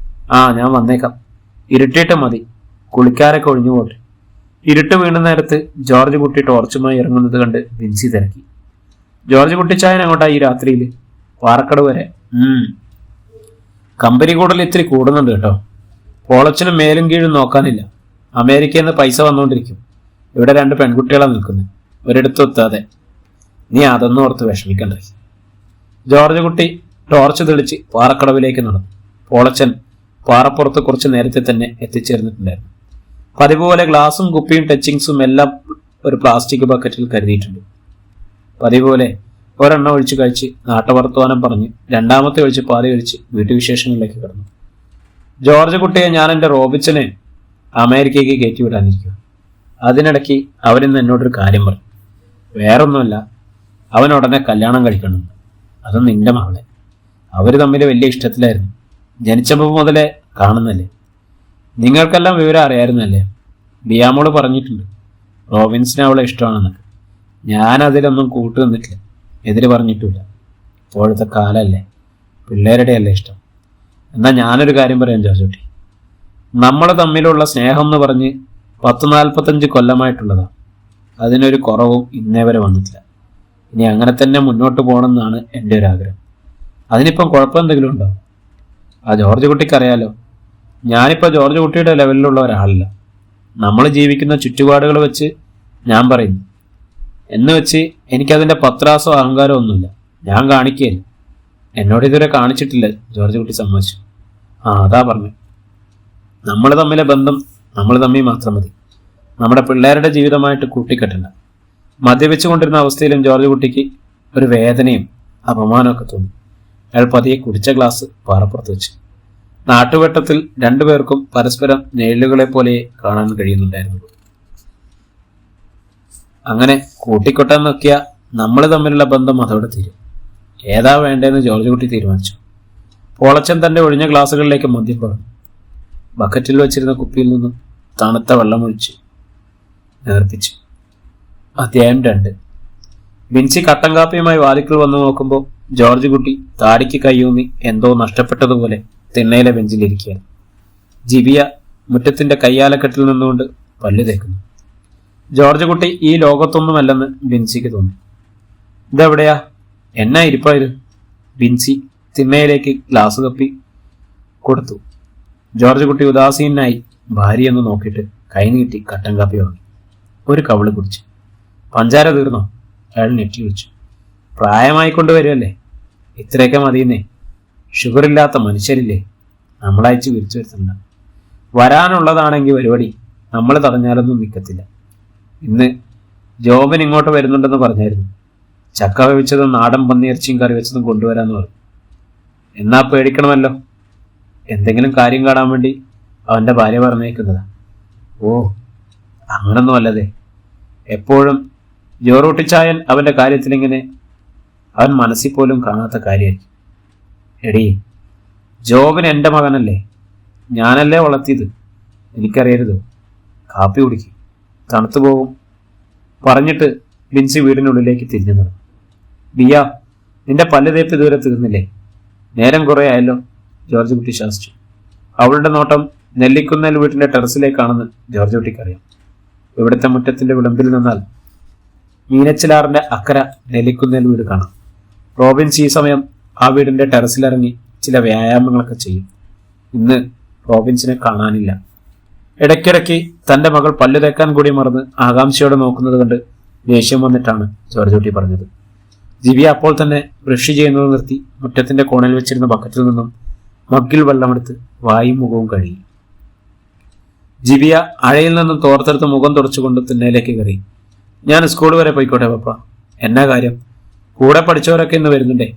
ആ, ഞാൻ വന്നേക്കാം. ഇരുട്ടിയിട്ട് മതി, കുളിക്കാരൊക്കെ ഒഴിഞ്ഞു പോട്ടെ. ഇരുട്ട് വീണ നേരത്ത് ജോർജ് കുട്ടി ടോർച്ചുമായി ഇറങ്ങുന്നത് കണ്ട് ബിൻസി തിരക്കി. ജോർജ് കുട്ടിച്ചായൻ അങ്ങോട്ടാ ഈ രാത്രിയിൽ? പാറക്കടവ് വരെ. കമ്പനി കൂടുതൽ ഇത്തിരി കൂടുന്നുണ്ട് കേട്ടോ. പോളച്ചനും മേലും കീഴും നോക്കാനില്ല. അമേരിക്കയിൽ നിന്ന് പൈസ വന്നുകൊണ്ടിരിക്കും. ഇവിടെ 2 പെൺകുട്ടികളാണ് നിൽക്കുന്നത്, ഒരിടത്തൊത്താതെ. നീ അതൊന്നും ഓർത്ത് വിഷമിക്കണ്ടേ. ജോർജ് കുട്ടി ടോർച്ച് തെളിച്ച് പാറക്കടവിലേക്ക് നടന്നു. പോളച്ചൻ പാറപ്പുറത്ത് കുറച്ച് നേരത്തെ തന്നെ എത്തിച്ചേർന്നിട്ടുണ്ടായിരുന്നു. പതിപോലെ ഗ്ലാസും കുപ്പിയും ടച്ചിങ്സും എല്ലാം ഒരു പ്ലാസ്റ്റിക് ബക്കറ്റിൽ കരുതിയിട്ടുണ്ട്. പതിപോലെ ഒരെണ്ണം ഒഴിച്ച് കഴിച്ച് നാട്ടുവർത്തമാനം പറഞ്ഞ് 2ാമത്തെ ഒഴിച്ച് പാതി കഴിച്ച് വീട്ടുവിശേഷങ്ങളിലേക്ക് കടന്നു. ജോർജ് കുട്ടിയെ ഞാൻ എൻ്റെ റോബിച്ചനെ അമേരിക്കയ്ക്ക് കയറ്റി വിടാനിരിക്കുക. അതിനിടയ്ക്ക് അവരിന്ന് എന്നോടൊരു കാര്യം പറഞ്ഞു. വേറൊന്നുമല്ല, അവൻ ഉടനെ കല്യാണം കഴിക്കണമെന്ന്. അതും നിന്റെ മകളെ. അവർ തമ്മിൽ വലിയ ഇഷ്ടത്തിലായിരുന്നു. ജനിച്ചപ്പോൾ മുതലേ കാണുന്നല്ലേ. നിങ്ങൾക്കെല്ലാം വിവരം അറിയായിരുന്നല്ലേ? ബിയാമോള് പറഞ്ഞിട്ടുണ്ട് റോബിൻസിനെ അവളെ ഇഷ്ടമാണെന്നൊക്കെ. ഞാനതിലൊന്നും കൂട്ടു നിന്നിട്ടില്ല, എതിര് പറഞ്ഞിട്ടില്ല. ഇപ്പോഴത്തെ കാലമല്ലേ, പിള്ളേരുടെ അല്ലേ ഇഷ്ടം. എന്നാൽ ഞാനൊരു കാര്യം പറയാം ജോർജുട്ടി. നമ്മൾ തമ്മിലുള്ള സ്നേഹം എന്ന് പറഞ്ഞ് 10-45 കൊല്ലമായിട്ടുള്ളതാണ്. അതിനൊരു കുറവും ഇന്നേ വരെ വന്നിട്ടില്ല. ഇനി അങ്ങനെ തന്നെ മുന്നോട്ട് പോകണമെന്നാണ് എൻ്റെ ഒരു ആഗ്രഹം. അതിനിപ്പം കുഴപ്പം എന്തെങ്കിലും ഉണ്ടോ? ആ ജോർജ് കുട്ടിക്ക് അറിയാലോ, ഞാനിപ്പോൾ ജോർജ് കുട്ടിയുടെ ലെവലിലുള്ള ഒരാളല്ല. നമ്മൾ ജീവിക്കുന്ന ചുറ്റുപാടുകൾ വെച്ച് ഞാൻ പറയുന്നു. എന്ന് വെച്ച് എനിക്കതിൻ്റെ പത്രാസോ അഹങ്കാരമോ ഒന്നുമില്ല. ഞാൻ കാണിക്കുകയില്ല. എന്നോട് ഇതുവരെ കാണിച്ചിട്ടില്ല. ജോർജ് കുട്ടി സമ്മതിച്ചു. അതാ പറഞ്ഞു. നമ്മൾ തമ്മിലെ ബന്ധം നമ്മൾ തമ്മിൽ മാത്രം മതി. നമ്മുടെ പിള്ളേരുടെ ജീവിതമായിട്ട് കൂട്ടിക്കെട്ടണ്ട. മദ്യപിച്ചുകൊണ്ടിരുന്ന അവസ്ഥയിലും ജോർജ് കുട്ടിക്ക് ഒരു വേദനയും അപമാനമൊക്കെ തോന്നി. അയാൾ പതിയെ കുടിച്ച ഗ്ലാസ് പാറപ്പുറത്ത് വെച്ചു. നാട്ടുവട്ടത്തിൽ 2 പേർക്കും പരസ്പരം നിഴലുകളെ പോലെ കാണാൻ കഴിയുന്നുണ്ടായിരുന്നു. അങ്ങനെ കൂട്ടിക്കൊട്ടാൻ നോക്കിയ നമ്മൾ തമ്മിലുള്ള ബന്ധം അതോടെ തീരും. ഏതാ വേണ്ടതെന്ന് ജോർജ് കുട്ടി തീരുമാനിച്ചു. പോളച്ചൻ തന്റെ ഒഴിഞ്ഞ ഗ്ലാസുകളിലേക്ക് മദ്യം പറഞ്ഞു. ബക്കറ്റിൽ വെച്ചിരുന്ന കുപ്പിയിൽ നിന്നും തണുത്ത വെള്ളമൊഴിച്ച് നേർപ്പിച്ചു. അധ്യായം 2. ബിൻസി കട്ടൻ കാപ്പിയുമായി വാതിക്കൽ വന്നു നോക്കുമ്പോൾ ജോർജ് കുട്ടി താടിക്ക് കൈയൂന്നി എന്തോ നഷ്ടപ്പെട്ടതുപോലെ തിണ്ണയിലെ ബെഞ്ചിലിരിക്കുകയാണ്. ജിബിയ മുറ്റത്തിന്റെ കയ്യാലക്കെട്ടിൽ നിന്നുകൊണ്ട് പല്ല് തേക്കുന്നു. ജോർജ് കുട്ടി ഈ ലോകത്തൊന്നുമല്ലെന്ന് ബിൻസിക്ക് തോന്നി. ഇതെവിടെയാ? എന്നാ ഇരിപ്പായത്? ബിൻസി തിണ്ണയിലേക്ക് ഗ്ലാസ് കപ്പി കൊടുത്തു. ജോർജ് കുട്ടി ഉദാസീനായി ഭാര്യയൊന്ന് നോക്കിയിട്ട് കൈനീട്ടി കട്ടൻ കാപ്പി വാങ്ങി. ഒരു കവിള് കുടിച്ചു. പഞ്ചാര തീർന്നോ? അയാൾ ഞെട്ടി വിളിച്ചു. പ്രായമായിക്കൊണ്ട് വരുമല്ലേ, ഇത്രയൊക്കെ മതിയെന്നേ. ഷുഗറില്ലാത്ത മനുഷ്യരില്ലേ, നമ്മളയച്ച് വിരിച്ചു വരുത്തണ്ട. വരാനുള്ളതാണെങ്കിൽ പരിപാടി നമ്മൾ തടഞ്ഞാലൊന്നും നിൽക്കത്തില്ല. ഇന്ന് ജോബൻ ഇങ്ങോട്ട് വരുന്നുണ്ടെന്ന് പറഞ്ഞായിരുന്നു. ചക്ക വേവിച്ചതും നാടൻ പന്നിയിറച്ചിയും കറി വെച്ചതും കൊണ്ടുവരാമെന്ന് പറഞ്ഞു. എന്നാ പേടിക്കണമല്ലോ. എന്തെങ്കിലും കാര്യം കാണാൻ വേണ്ടി അവൻ്റെ ഭാര്യ പറഞ്ഞേക്കുന്നതാ. ഓ, അങ്ങനൊന്നും അല്ലതേ. എപ്പോഴും ജോറൂട്ടിച്ചായൻ അവൻ്റെ കാര്യത്തിലിങ്ങനെ അവൻ മനസ്സിൽ പോലും കാണാത്ത കാര്യമായിരിക്കും. എടീ, ജോബിന് എൻ്റെ മകനല്ലേ, ഞാനല്ലേ വളർത്തിയത്, എനിക്കറിയരുതോ? കാപ്പി കുടിക്കും, തണുത്തു പോകും പറഞ്ഞിട്ട് ബിൻസി വീടിനുള്ളിലേക്ക് തിരിഞ്ഞു നടന്നു. ബിയ, നിന്റെ പല്ല് തേപ്പ് ഇതുവരെ തീർന്നില്ലേ? നേരം കുറേ ആയല്ലോ, ജോർജ് കുട്ടി ശാസിച്ചു. അവളുടെ നോട്ടം നെല്ലിക്കുന്നേൽ വീട്ടിലെ ടെറസിലേക്കാണെന്ന് ജോർജ് കുട്ടിക്കറിയാം. ഇവിടുത്തെ മുറ്റത്തിന്റെ വിളമ്പിൽ നിന്നാൽ മീനച്ചിലാറിന്റെ അക്കര നെല്ലിക്കുന്നേൽ വീട് കാണാം. റോബിൻസ് ഈ സമയം ആ വീടിന്റെ ടെറസിലിറങ്ങി ചില വ്യായാമങ്ങളൊക്കെ ചെയ്യും. ഇന്ന് റോബിൻസിനെ കാണാനില്ല. ഇടയ്ക്കിടയ്ക്ക് തന്റെ മകൾ പല്ലു തേക്കാൻ കൂടി മറന്ന് ആകാംക്ഷയോടെ നോക്കുന്നത് കണ്ട് ദേഷ്യം വന്നിട്ടാണ് ജോർജ് കുട്ടി പറഞ്ഞത്. ദിവ്യ അപ്പോൾ തന്നെ ബ്രഷ് ചെയ്യുന്നത് നിർത്തി മുറ്റത്തിന്റെ കോണിൽ വെച്ചിരുന്ന ബക്കറ്റിൽ നിന്നും മഗ്ഗിൽ വെള്ളമെടുത്ത് വായും മുഖവും കഴുകി. ദിവ്യ അഴയിൽ നിന്നും തോർത്തെടുത്ത് മുഖം തുടച്ചുകൊണ്ട് തിണ്ണയിലേക്ക് കയറി. ഞാൻ സ്കൂൾ വരെ പോയിക്കോട്ടെ പപ്പ. എന്നാ കാര്യം? കൂടെ പഠിച്ചവരൊക്കെ ഇന്ന് വരുന്നുണ്ടേ.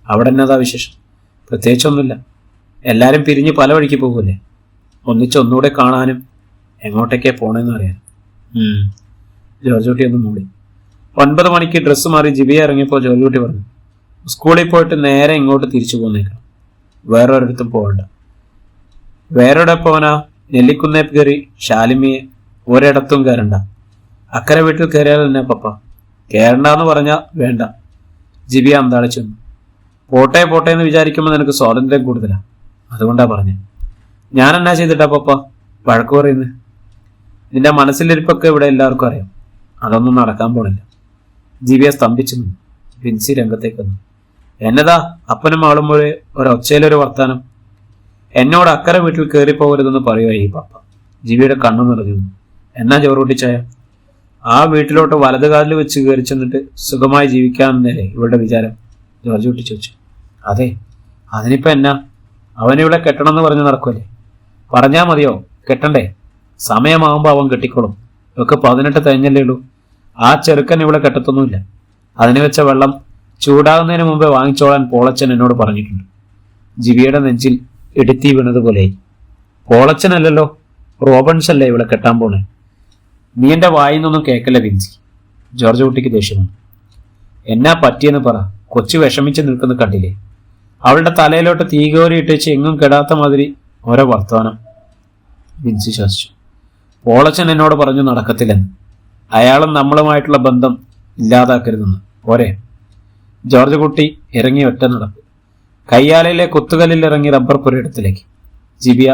അവിടെ എന്നതാ വിശേഷം? പ്രത്യേകിച്ചൊന്നുമില്ല. എല്ലാവരും പിരിഞ്ഞ് പല വഴിക്ക് പോകുമല്ലേ, ഒന്നിച്ചൊന്നുകൂടെ കാണാനും എങ്ങോട്ടേക്കാ പോണെന്ന് അറിയാൻ. ജോർജ് കുട്ടി ഒന്ന് മൂടി. 9 മണിക്ക് ഡ്രസ്സ് മാറി ജിബിയ ഇറങ്ങിയപ്പോൾ ജോർജ് കുട്ടി പറഞ്ഞു, സ്കൂളിൽ പോയിട്ട് നേരെ ഇങ്ങോട്ട് തിരിച്ചു പോന്നേക്കണം, വേറെ ഒരിടത്തും പോകണ്ട. വേറെ പോവനാ? നെല്ലിക്കുന്നേപ്പ് കയറി ശാലിമിയെ ഒരിടത്തും കയറണ്ട. അക്കരെ വീട്ടിൽ കയറിയാൽ തന്നെ പപ്പ. കയറണ്ടെന്ന് പറഞ്ഞാൽ വേണ്ട. ജിബിയ അന്താളിച്ചു. പോട്ടെ പോട്ടെ എന്ന് വിചാരിക്കുമ്പോൾ നിനക്ക് സ്വാതന്ത്ര്യം കൂടുതലാണ്, അതുകൊണ്ടാ പറഞ്ഞത്. ഞാൻ എന്നാ ചെയ്തിട്ടാ പപ്പ വഴക്ക് പറയുന്നത്? നിന്റെ മനസ്സിലിരിപ്പൊക്കെ ഇവിടെ എല്ലാവർക്കും അറിയാം. അതൊന്നും നടക്കാൻ പോണില്ല. ജിബിയ സ്തംഭിച്ചു നിന്നു. ബിൻസി രംഗത്തേക്ക് വന്നു. എന്നതാ അപ്പനും മകളും പോലെ ഒരൊച്ചയിലൊരു വർത്താനം? എന്നോട് അക്കരെ വീട്ടിൽ കയറിപ്പോകരുതെന്ന് പറയുവായി പപ്പ. ജിബിയുടെ കണ്ണു നിറഞ്ഞു. എന്നാ ചോറൂട്ടിച്ചായ? ആ വീട്ടിലോട്ട് വലതുകാലിൽ വെച്ച് കയറി ചെന്നിട്ട് സുഖമായി ജീവിക്കാമെന്നല്ലേ ഇവളുടെ വിചാരം? ജോർജ് കുട്ടി ചോദിച്ചു. അതെ, അതിനിപ്പോ എന്നാ? അവനിവിടെ കെട്ടണമെന്ന് പറഞ്ഞ് നടക്കുമല്ലേ? പറഞ്ഞാൽ മതിയോ? കെട്ടണ്ടേ? സമയമാകുമ്പോൾ അവൻ കെട്ടിക്കോളും. ഇവക്ക് 18 തികഞ്ഞല്ലേ ഉള്ളൂ. ആ ചെറുക്കൻ ഇവിടെ കെട്ടത്തൊന്നുമില്ല. അതിന് വെച്ച വെള്ളം ചൂടാകുന്നതിന് മുമ്പേ വാങ്ങിച്ചോളാൻ പോളച്ചൻ എന്നോട് പറഞ്ഞിട്ടുണ്ട്. ജിബിയുടെ നെഞ്ചിൽ ഇടുത്തി വീണതുപോലെ. പോളച്ചനല്ലല്ലോ, റോബൻസ് അല്ലേ ഇവിടെ കെട്ടാൻ പോണേ. നീ എൻ്റെ വായിന്നൊന്നും കേൾക്കല്ല ബിൻസി. ജോർജ് കുട്ടിക്ക് ദേഷ്യം വന്നു. എന്നാ പറ്റിയെന്ന് പറ. കൊച്ചു വിഷമിച്ച് നിൽക്കുന്ന കണ്ടില്ലേ? അവളുടെ തലയിലോട്ട് തീകോരി ഇട്ടേച്ച് എങ്ങും കെടാത്ത മാതിരി ഓരോ വർത്തമാനം. ബിൻസി ശാസിച്ചു. പോളച്ചൻ എന്നോട് പറഞ്ഞു നടക്കത്തില്ലെന്ന്. അയാളും നമ്മളുമായിട്ടുള്ള ബന്ധം ഇല്ലാതാക്കരുതെന്ന്. പോരെ? ജോർജ് കുട്ടി ഇറങ്ങി ഒറ്റ നടപ്പ്. കയ്യാലയിലെ കുത്തുകല്ലിൽ ഇറങ്ങി റബ്ബർ പുരയിടത്തിലേക്ക്. ജിബിയ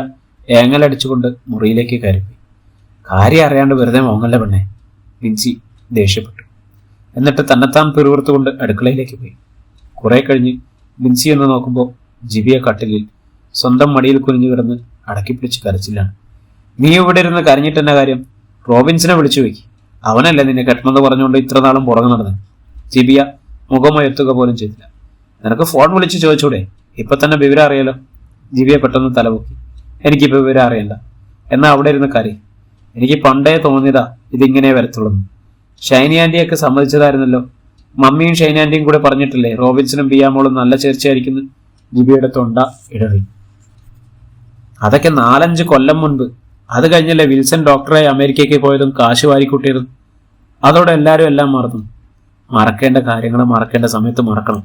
ഏങ്ങലടിച്ചുകൊണ്ട് മുറിയിലേക്ക് കയറിപ്പോയി. കാര്യം അറിയാണ്ട് വെറുതെ മോങ്ങല്ല പെണ്ണെ. ബിൻസി ദേഷ്യപ്പെട്ടു. എന്നിട്ട് തന്നെത്താൻ പിറുവിറുത്തുകൊണ്ട് അടുക്കളയിലേക്ക് പോയി. കുറെ കഴിഞ്ഞ് ബിൻസി എന്ന് നോക്കുമ്പോൾ ജിബിയ കട്ടിലിൽ സ്വന്തം മടിയിൽ കുനിഞ്ഞു കിടന്ന് അടക്കിപ്പിടിച്ച് കരച്ചില്ലാണ്. നീ ഇവിടെ ഇരുന്ന് കരഞ്ഞിട്ട് എന്നാ കാര്യം? റോബിൻസിനെ വിളിച്ചു വയ്ക്കി. അവനല്ലേ നിന്നെ കെട്ടണമെന്ന് പറഞ്ഞുകൊണ്ട് ഇത്ര നാളും പുറകെ നടന്നത്. ജിബിയ മുഖമുയർത്തുക പോലും ചെയ്തില്ല. നിനക്ക് ഫോൺ വിളിച്ച് ചോദിച്ചൂടെ? ഇപ്പൊ തന്നെ വിവരം അറിയാലോ. ജിബിയ പെട്ടെന്ന് തലപൊക്കി. എനിക്കിപ്പോ വിവരം അറിയണ്ട. എന്നാ അവിടെ ഇരുന്ന് കരി. എനിക്ക് പണ്ടേ തോന്നിയതാ ഇതിങ്ങനെ വരത്തുള്ളൂ. ഷൈനി ആന്റിയൊക്കെ സമ്മതിച്ചതായിരുന്നല്ലോ. മമ്മിയും ഷൈനി ആന്റിയും കൂടെ പറഞ്ഞിട്ടില്ലേ റോബിൻസിനും ബിയാമോളും നല്ല ചേർച്ചയായിരിക്കുന്നു. ജിബിയുടെ തൊണ്ട ഇടറി. അതൊക്കെ 4-5 കൊല്ലം മുൻപ്. അത് കഴിഞ്ഞല്ലേ വിൽസൺ ഡോക്ടറായി അമേരിക്കയ്ക്ക് പോയതും കാശ് വാരിക്കൂട്ടിയതും. അതോടെ എല്ലാവരും എല്ലാം മറന്നു. മറക്കേണ്ട കാര്യങ്ങൾ മറക്കേണ്ട സമയത്ത് മറക്കണം.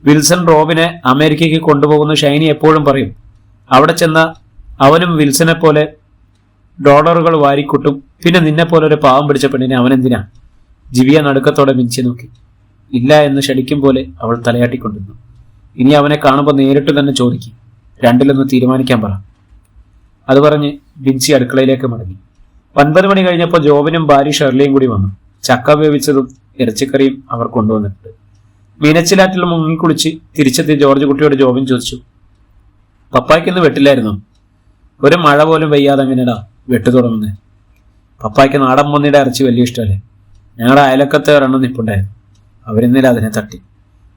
വിൽസൺ റോബിനെ അമേരിക്കയ്ക്ക് കൊണ്ടുപോകുന്ന ഷൈനി എപ്പോഴും പറയും. അവിടെ ചെന്ന അവനും വിൽസനെ പോലെ ഡോളറുകൾ വാരിക്കൂട്ടും. പിന്നെ നിന്നെപ്പോലെ ഒരു പാവം പിടിച്ച പെണ്ണിനെ അവനെന്തിനാ? ജിബിയ നടുക്കത്തോടെ മിഞ്ചി നോക്കി. ഇല്ല എന്ന് ക്ഷണിക്കും പോലെ അവൾ തലയാട്ടിക്കൊണ്ടിരുന്നു. ഇനി അവനെ കാണുമ്പോൾ നേരിട്ട് തന്നെ ചോദിക്കും. രണ്ടിലൊന്ന് തീരുമാനിക്കാൻ പറ. അത് പറഞ്ഞ് ബിൻസി അടുക്കളയിലേക്ക് മടങ്ങി. 9 മണി കഴിഞ്ഞപ്പോൾ ജോബിനും ഭാര്യ ഷെർലിയും കൂടി വന്നു. ചക്ക വേവിച്ചതും ഇറച്ചിക്കറിയും അവർ കൊണ്ടുവന്നിട്ടുണ്ട്. മീനച്ചിലാറ്റിൽ മുങ്ങിക്കുളിച്ച് തിരിച്ചെത്തിയ ജോർജ് കുട്ടിയോട് ജോബിൻ ചോദിച്ചു, പപ്പായ്ക്കൊന്ന് വെട്ടില്ലായിരുന്നോ? ഒരു മഴ പോലും പെയ്യാതെ എങ്ങനെയാ വെട്ടു തുടങ്ങുന്നത്? പപ്പായ്ക്ക് നാടൻ പന്നിയുടെ ഇറച്ചി വലിയ ഇഷ്ടമല്ലേ. ഞങ്ങളുടെ അയലക്കത്തെ ഒരെണ്ണം നിൽപ്പുണ്ടായിരുന്നു. അവരിന്നലെ അതിനെ തട്ടി.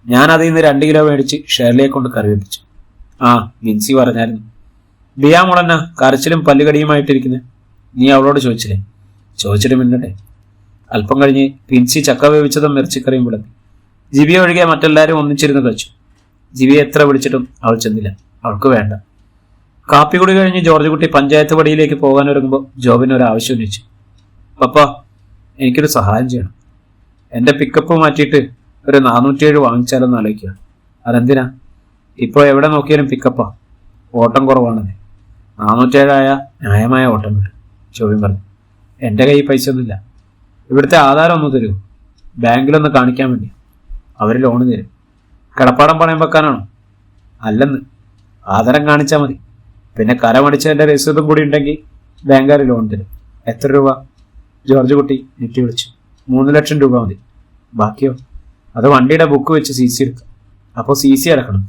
ഞാൻ അതിൽ നിന്ന് 2 കിലോ മേടിച്ച് ഷേർലിയെ കൊണ്ട് കറി വെപ്പിച്ചു. ആ, വിൻസി പറഞ്ഞായിരുന്നു. ബിയാ മുളന്ന കരച്ചിലും പല്ലുകടിയുമായിട്ടിരിക്കുന്നത്. നീ അവളോട് ചോദിച്ചില്ലേ? ചോദിച്ചിട്ട് മിന്നട്ടെ. അല്പം കഴിഞ്ഞ് വിൻസി ചക്ക വേവിച്ചതും ഇറച്ചിക്കറിയും വിളമ്പി. ജിബിയെ ഒഴികെ മറ്റെല്ലാവരും ഒന്നിച്ചിരുന്ന് കഴിച്ചു. ജിബിയെ എത്ര വിളിച്ചിട്ടും അവൾ ചെന്നില്ല. അവൾക്ക് വേണ്ട. കാപ്പി കുടി കഴിഞ്ഞ് ജോർജ് കുട്ടി പഞ്ചായത്ത് പടിയിലേക്ക് പോകാൻ ഒരുങ്ങുമ്പോൾ ജോബിന് ഒരു ആവശ്യം ഉന്നയിച്ചു. പപ്പ, എനിക്കൊരു സഹായം ചെയ്യണം. എൻ്റെ പിക്കപ്പ് മാറ്റിയിട്ട് ഒരു 407 വാങ്ങിച്ചാലെന്ന് ആലോചിക്കുക. അതെന്തിനാ? ഇപ്പോൾ എവിടെ നോക്കിയാലും പിക്കപ്പാ. ഓട്ടം കുറവാണെന്നേ. 407 ന്യായമായ ഓട്ടം കിട്ടും. ജോബിൻ പറഞ്ഞു. എൻ്റെ കയ്യിൽ പൈസ ഒന്നുമില്ല. ഇവിടുത്തെ ആധാരം ഒന്ന് തരൂ. ബാങ്കിലൊന്ന് കാണിക്കാൻ വേണ്ടി. അവർ ലോണ് തരും. കിടപ്പാടം പണയം വെക്കാനാണോ? അല്ലെന്ന്. ആധാരം കാണിച്ചാൽ മതി. പിന്നെ കരമടിച്ചതിൻ്റെ രസീതും കൂടി ഉണ്ടെങ്കിൽ ബാങ്കുകാർ ലോൺ തരും. എത്ര രൂപ? ജോർജ് കുട്ടി നെറ്റി വിളിച്ചു. 3 ലക്ഷം രൂപ മതി. ബാക്കിയോ? അത് വണ്ടിയുടെ ബുക്ക് വെച്ച് CC എടുക്കാം. അപ്പോൾ CC അടക്കണം.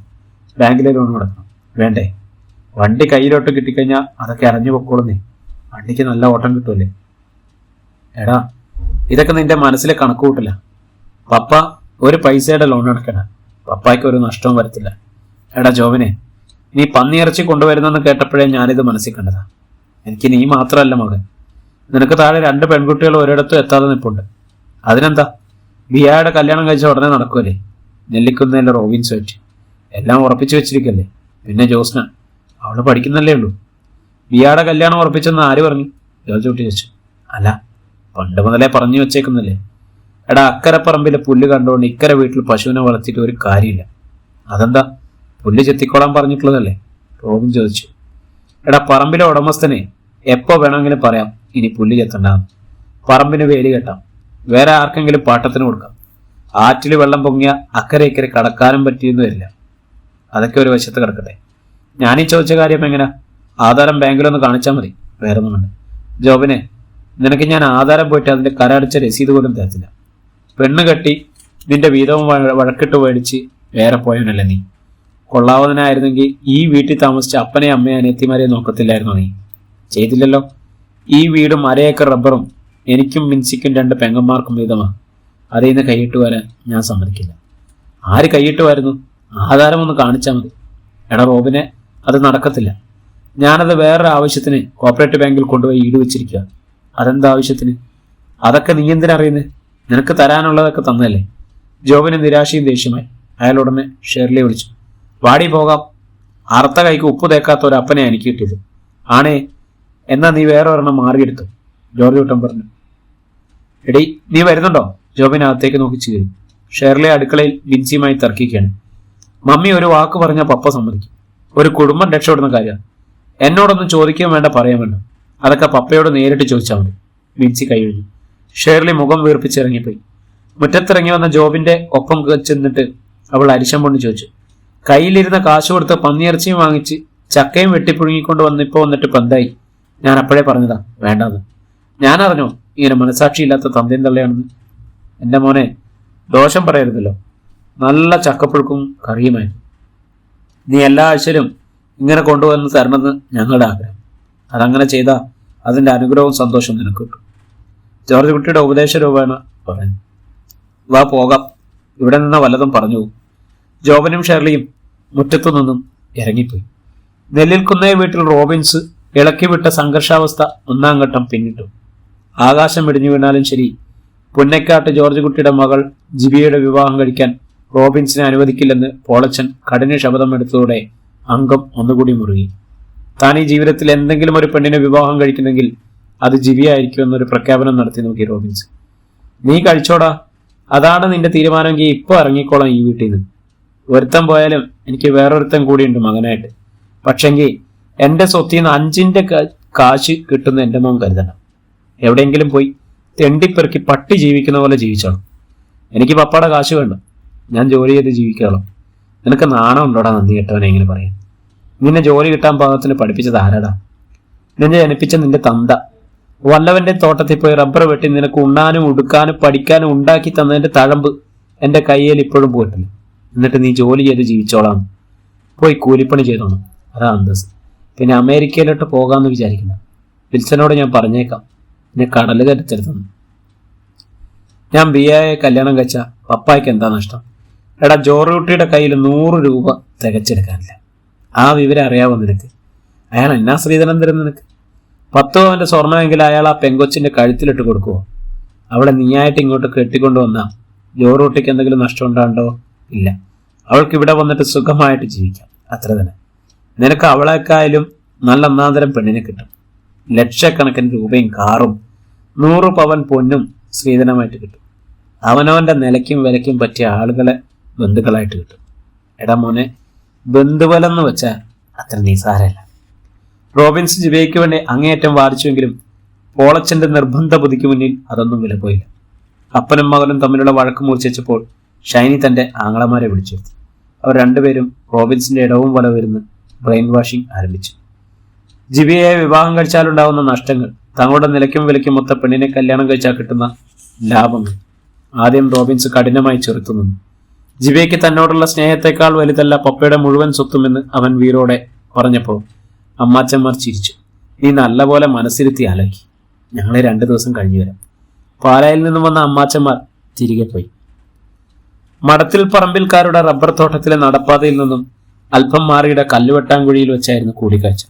ബാങ്കിലെ ലോൺ അടക്കണം. വേണ്ടേ? വണ്ടി കയ്യിലോട്ട് കിട്ടിക്കഴിഞ്ഞാൽ അതൊക്കെ അറിഞ്ഞു പൊക്കോളുന്നേ. വണ്ടിക്ക് നല്ല ഓട്ടം കിട്ടുമല്ലേ. എടാ, ഇതൊക്കെ നിന്റെ മനസ്സിലെ കണക്ക് കൂട്ടില്ല. പപ്പ ഒരു പൈസയുടെ ലോൺ അടക്കണ്ട. പപ്പായ്ക്ക് ഒരു നഷ്ടവും വരത്തില്ല. എടാ ജോബിനെ, നീ പന്നിയിറച്ചി കൊണ്ടുവരുന്നെന്ന് കേട്ടപ്പോഴേ ഞാനിത് മനസ്സിൽ കണ്ടതാ. എനിക്ക് നീ മാത്രമല്ല മകൻ. നിനക്ക് താഴെ 2 പെൺകുട്ടികൾ ഒരിടത്തും എത്താതെ നിൽപ്പുണ്ട്. അതിനെന്താ? ബിയായുടെ കല്യാണം കഴിച്ച ഉടനെ നടക്കുമല്ലേ. നെല്ലിക്കുന്നതിൻ്റെ റോബിൻസ് വെച്ച് എല്ലാം ഉറപ്പിച്ചു വെച്ചിരിക്കല്ലേ. പിന്നെ ജോസ്ന, അവള് പഠിക്കുന്നല്ലേ ഉള്ളൂ. ബിയായുടെ കല്യാണം ഉറപ്പിച്ചെന്ന് ആര് പറഞ്ഞു? ജോർജ് കുട്ടി ചോദിച്ചു. അല്ല, പണ്ട് മുതലേ പറഞ്ഞു വെച്ചേക്കുന്നല്ലേ. എടാ, അക്കരെ പറമ്പിലെ പുല്ല് കണ്ടുകൊണ്ട് ഇക്കരെ വീട്ടിൽ പശുവിനെ വളർത്തിയിട്ട് ഒരു കാര്യമില്ല. അതെന്താ? പുല്ല് ചെത്തിക്കോളാൻ പറഞ്ഞിട്ടുള്ളതല്ലേ? റോബിൻ ചോദിച്ചു. എടാ, പറമ്പിലെ ഉടമസ്ഥനെ എപ്പോ വേണമെങ്കിലും പറയാം ഇനി പുല്ല് ചെത്തണ്ടാന്ന്. പറമ്പിന് വേലി കെട്ടാം. വേറെ ആർക്കെങ്കിലും പാട്ടത്തിന് കൊടുക്കാം. ആറ്റിൽ വെള്ളം പൊങ്ങിയ അക്കരെ ഇക്കരെ കടക്കാനും പറ്റിയെന്ന് വരില്ല. അതൊക്കെ ഒരു വശത്ത് കിടക്കട്ടെ. ഞാനീ ചോദിച്ച കാര്യം എങ്ങനെയാ? ആധാരം ബാങ്കിലൊന്ന് കാണിച്ചാൽ മതി. വേറൊന്നും വേണ്ട. ജോബിനെ, നിനക്ക് ഞാൻ ആധാരം പോയിട്ട് അതിന്റെ കരടച്ച രസീത് പോലും തരത്തില്ല. പെണ്ണ് കെട്ടി നിന്റെ വീതവും വഴക്കിട്ട് മേടിച്ച് വേറെ പോയവനല്ലേ നീ. കൊള്ളാവുന്നതിനായിരുന്നെങ്കിൽ ഈ വീട്ടിൽ താമസിച്ച അപ്പനെയും അമ്മയും അനിയത്തിമാരെയും നോക്കത്തില്ലായിരുന്നോ നീ? ചെയ്തില്ലല്ലോ. ഈ വീടും 1/2 ഏക്കർ റബ്ബറും എനിക്കും മിൻസിക്കും 2 പെങ്ങന്മാർക്കും വീതമാണ്. അതിൽ നിന്ന് കൈയിട്ട് വരാൻ ഞാൻ സമ്മതിക്കില്ല. ആര് കൈയിട്ട് വരുന്നു? ആധാരം ഒന്ന് കാണിച്ചാൽ മതി. എടാ റോബിനെ, അത് നടക്കത്തില്ല. ഞാനത് വേറൊരു ആവശ്യത്തിന് കോപ്പറേറ്റീവ് ബാങ്കിൽ കൊണ്ടുപോയി ഈട് വെച്ചിരിക്കുക. അതെന്താ ആവശ്യത്തിന്? അതൊക്കെ നീ എന്തിനറിയുന്നത്? നിനക്ക് തരാനുള്ളതൊക്കെ തന്നല്ലേ. ജോബിന് നിരാശയും ദേഷ്യമായി. അയാളുടനെ ഷേർലിയെ വിളിച്ചു. വാടി പോകാം. അറുത്ത കൈക്ക് ഉപ്പ് തേക്കാത്ത ഒരു അപ്പനെ എനിക്ക് കിട്ടിയത്. ആണേ, എന്നാ നീ വേറെ ഒരെണ്ണം മാറിയെടുത്തു. ജോർജ് കുട്ടൻ പറഞ്ഞു. എടി, നീ വരുന്നുണ്ടോ? ജോബിനകത്തേക്ക് നോക്കി ചെയ്തു. ഷേർലി അടുക്കളയിൽ വിൻസിയുമായി തർക്കിക്കുകയാണ്. മമ്മി ഒരു വാക്ക് പറഞ്ഞാൽ പപ്പ സമ്മതിക്കും. ഒരു കുടുംബം രക്ഷപ്പെടുന്ന കാര്യമാണ്. എന്നോടൊന്നും ചോദിക്കുകയും വേണ്ട, പറയാൻ വേണ്ട. അതൊക്കെ പപ്പയോട് നേരിട്ട് ചോദിച്ചാൽ മതി. വിൻസി കൈയൊഴിഞ്ഞു. ഷേർലി മുഖം വീർപ്പിച്ചിറങ്ങിപ്പോയി. മുറ്റത്തിറങ്ങി വന്ന ജോബിന്റെ ഒപ്പം ചെന്നിട്ട് അവൾ അരിശം കൊണ്ട് ചോദിച്ചു. കയ്യിലിരുന്ന കാശ് കൊടുത്ത് പന്നിയിറച്ചിയും വാങ്ങിച്ച് ചക്കയും വെട്ടിപ്പുഴുങ്ങിക്കൊണ്ട് വന്നിട്ട് ഇപ്പം എന്തായി? ഞാൻ അപ്പോഴേ പറഞ്ഞതാ വേണ്ടാന്ന്. ഞാനറിഞ്ഞോ ഇങ്ങനെ മനസാക്ഷിയില്ലാത്ത തന്തയും തള്ളയാണെന്ന്? എൻ്റെ മോനെ, ദോഷം പറയരുതല്ലോ. നല്ല ചക്കപ്പുഴുക്കും കറിയുമായിരുന്നു. നീ എല്ലാ ആഴ്ചയിലും ഇങ്ങനെ കൊണ്ടുവന്ന് തരണമെന്ന് ഞങ്ങളുടെ ആഗ്രഹം. അതങ്ങനെ ചെയ്താൽ അതിൻ്റെ അനുഗ്രഹവും സന്തോഷവും നിനക്ക് കിട്ടും. ജോർജ് കുട്ടിയുടെ ഉപദേശ രൂപേണ പറഞ്ഞു. വാ പോകാം. ഇവിടെ നിന്ന് വല്ലതും പറഞ്ഞു പോകും. ജോബനും ഷേർലിയും മുറ്റത്തു നിന്നും ഇറങ്ങിപ്പോയി. നെല്ലിൽക്കുന്നേ വീട്ടിൽ റോബിൻസ് ഇളക്കിവിട്ട സംഘർഷാവസ്ഥ 1-ാം ഘട്ടം പിന്നിട്ടു. ആകാശം ഇടിഞ്ഞു വീണാലും ശരി, പുന്നക്കാട്ട് ജോർജ് കുട്ടിയുടെ മകൾ ജിബിയുടെ വിവാഹം കഴിക്കാൻ റോബിൻസിനെ അനുവദിക്കില്ലെന്ന് പോളച്ചൻ കഠിന ശപഥം എടുത്തതോടെ അംഗം ഒന്നുകൂടി മുറുകി. താൻ ഈ ജീവിതത്തിൽ എന്തെങ്കിലും ഒരു പെണ്ണിനെ വിവാഹം കഴിക്കുന്നെങ്കിൽ അത് ജിബിയായിരിക്കും എന്നൊരു പ്രഖ്യാപനം നടത്തി നോക്കി റോബിൻസ്. നീ കഴിച്ചോടാ, അതാണ് നിന്റെ തീരുമാനമെങ്കിൽ ഇപ്പൊ ഇറങ്ങിക്കോളാം ഈ വീട്ടിൽ നിന്ന്. ഒരുത്തം പോയാലും എനിക്ക് വേറൊരുത്തം കൂടിയുണ്ട് മകനായിട്ട്. പക്ഷെങ്കിൽ എന്റെ സ്വത്തിൽ നിന്ന് 5ന്റെ കാശ് കിട്ടുന്ന എന്റെ മോൻ കരുതണം. എവിടെയെങ്കിലും പോയി തെണ്ടിപ്പെറുക്കി പട്ടി ജീവിക്കുന്ന പോലെ ജീവിച്ചോളാം. എനിക്ക് പപ്പയുടെ കാശ് വേണ്ട. ഞാൻ ജോലി ചെയ്ത് ജീവിക്കണം. നിനക്ക് നാണം ഉണ്ടോടാ നന്ദി കെട്ടവനെ ഇങ്ങനെ പറയാൻ? നിന്നെ ജോലി കിട്ടാൻ പാകത്തിന് പഠിപ്പിച്ചത് ആരാടാ? നിന്നെ ജനിപ്പിച്ച നിന്റെ തന്ത. വല്ലവന്റെ തോട്ടത്തിൽ പോയി റബ്ബർ വെട്ടി നിനക്ക് ഉണ്ണാനും ഉടുക്കാനും പഠിക്കാനും ഉണ്ടാക്കി തന്നതിന്റെ തഴമ്പ് എന്റെ കയ്യിൽ ഇപ്പോഴും പോയിട്ടില്ല. എന്നിട്ട് നീ ജോലി ചെയ്ത് ജീവിച്ചോളാം. പോയി കൂലിപ്പണി ചെയ്തോണം. അതാ അന്തസ്. പിന്നെ അമേരിക്കയിലോട്ട് പോകാമെന്ന് വിചാരിക്കുന്ന വിൽസനോട് ഞാൻ പറഞ്ഞേക്കാം. എന്നെ കടല് കരുത്തരുതെന്ന്. ഞാൻ ബിയായെ കല്യാണം കഴിച്ച പപ്പായ്ക്ക് എന്താ നഷ്ടം? എടാ, ജോറൂട്ടിയുടെ കയ്യിൽ 100 രൂപ തികച്ചെടുക്കാനില്ല. ആ വിവരം അറിയാവോ നിനക്ക്? അയാൾ എന്നാ ശ്രീധരൻ തരും നിനക്ക്? 10 പവന്റെ സ്വർണ്ണമെങ്കിൽ അയാൾ ആ പെങ്കൊച്ചിന്റെ കഴുത്തിലിട്ട് കൊടുക്കുവോ? അവളെ നീയായിട്ട് ഇങ്ങോട്ട് കെട്ടിക്കൊണ്ടുവന്നാ ജോറൂട്ടിക്ക് എന്തെങ്കിലും നഷ്ടം ഉണ്ടാണ്ടോ? ഇല്ല. അവൾക്ക് ഇവിടെ വന്നിട്ട് സുഖമായിട്ട് ജീവിക്കാം, അത്ര തന്നെ. നിനക്ക് അവളെക്കായാലും നല്ല ഒന്നാന്തരം പെണ്ണിനെ കിട്ടും. ലക്ഷക്കണക്കിന് രൂപയും കാറും 100 പവൻ പൊന്നും ശ്രീധനമായിട്ട് കിട്ടും. അവനവന്റെ നിലയ്ക്കും വിലയ്ക്കും പറ്റിയ ആളുകളെ ബന്ധുക്കളായിട്ട് കിട്ടും. എടാ മോനെ, ബന്ധുബലം എന്ന് വെച്ചാൽ അത്ര നിസാരമല്ല. റോബിൻസ് ജിബയ്ക്ക് വേണ്ടി അങ്ങേയറ്റം വാദിച്ചുവെങ്കിലും പോളച്ചന്റെ നിർബന്ധ ബുദ്ധിക്ക് മുന്നിൽ അതൊന്നും വില പോയില്ല. അപ്പനും മകനും തമ്മിലുള്ള വഴക്ക് മൂർച്ഛിച്ചപ്പോൾ ഷൈനി തന്റെ ആങ്ങളമാരെ വിളിച്ചിരുത്തി. അവർ രണ്ടുപേരും റോബിൻസിന്റെ ഇടവും വലവരുന്ന് ബ്രെയിൻ വാഷിംഗ് ആരംഭിച്ചു. ജിബിയെ വിവാഹം കഴിച്ചാലുണ്ടാവുന്ന നഷ്ടങ്ങൾ, തങ്ങളുടെ നിലയ്ക്കും വിലയ്ക്കും മൊത്ത പെണ്ണിനെ കല്യാണം കഴിച്ചാൽ കിട്ടുന്ന ലാഭങ്ങൾ ആദ്യം റോബിൻസ് കഠിനമായി ചെറുത്തു നിന്നു. ജിബയ്ക്ക് തന്നോടുള്ള സ്നേഹത്തെക്കാൾ വലുതല്ല പപ്പയുടെ മുഴുവൻ സ്വത്തുമെന്ന് അവൻ വീരോടെ പറഞ്ഞപ്പോൾ അമ്മാച്ചന്മാർ ചിരിച്ചു. നീ നല്ലപോലെ മനസ്സിരുത്തി ആലോചിക്കും, ഞങ്ങളെ 2 ദിവസം കഴിഞ്ഞു വരാം. പാലായിൽ നിന്നും വന്ന അമ്മാച്ചന്മാർ തിരികെ പോയി. മടത്തിൽ പറമ്പിൽക്കാരുടെ റബ്ബർ തോട്ടത്തിലെ നടപ്പാതയിൽ നിന്നും അല്പം മാറിയുടെ കല്ലുവെട്ടാങ്കുഴിയിൽ വെച്ചായിരുന്നു കൂടിക്കാഴ്ച.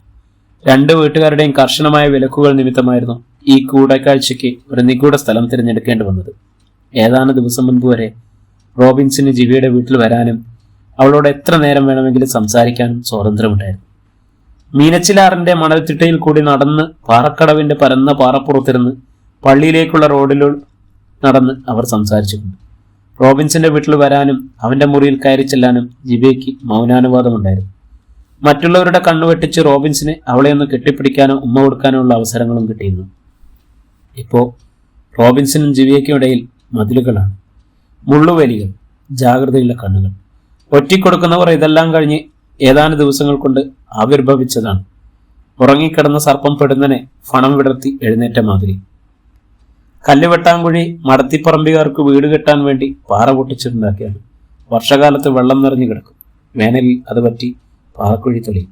2 വീട്ടുകാരുടെയും കർശനമായ വിലക്കുകൾ നിമിത്തമായിരുന്നു ഈ കൂടിക്കാഴ്ചയ്ക്ക് ഒരു നിഗൂഢ സ്ഥലം തിരഞ്ഞെടുക്കേണ്ടി വന്നത്. ഏതാനും ദിവസം മുൻപ് വരെ റോബിൻസിന് ജിബിയുടെ വീട്ടിൽ വരാനും അവളോട് എത്ര നേരം വേണമെങ്കിലും സംസാരിക്കാനും സ്വാതന്ത്ര്യമുണ്ടായിരുന്നു. മീനച്ചിലാറിന്റെ മണൽത്തിട്ടയിൽ കൂടി നടന്ന് പാറക്കടവിന്റെ പരന്ന പാറപ്പുറത്തിരുന്ന് പള്ളിയിലേക്കുള്ള റോഡിലൂടെ നടന്ന് അവർ സംസാരിച്ചിട്ടുണ്ട്. റോബിൻസിന്റെ വീട്ടിൽ വരാനും അവന്റെ മുറിയിൽ കയറി ചെല്ലാനും ജിബയ്ക്ക് മൗനാനുവാദമുണ്ടായിരുന്നു. മറ്റുള്ളവരുടെ കണ്ണുവെട്ടിച്ച് റോബിൻസിനെ അവളെ ഒന്ന് കെട്ടിപ്പിടിക്കാനോ ഉമ്മ കൊടുക്കാനോ ഉള്ള അവസരങ്ങളും കിട്ടിയിരുന്നു. ഇപ്പോ റോബിൻസിനും ജിബയ്ക്കും ഇടയിൽ മതിലുകളാണ്, മുള്ളുവേലികൾ, ജാഗ്രതയുള്ള കണ്ണുകൾ. ഒറ്റിക്കൊടുക്കുന്നവർ ഇതെല്ലാം കഴിഞ്ഞ് ഏതാനും ദിവസങ്ങൾ കൊണ്ട് ആവിർഭവിച്ചതാണ്. ഉറങ്ങിക്കിടന്ന സർപ്പം പെടുന്നനെ ഫണം വിടർത്തി എഴുന്നേറ്റ മാതിരി. കല്ലുവെട്ടാങ്കുഴി മടത്തിപ്പറമ്പുകാർക്ക് വീട് കെട്ടാൻ വേണ്ടി പാറ പൊട്ടിച്ചിട്ടുണ്ടാക്കിയാണ്. വർഷകാലത്ത് വെള്ളം നിറഞ്ഞു കിടക്കും, വേനലിൽ അത് പറ്റി പാറക്കുഴി തെളിയും.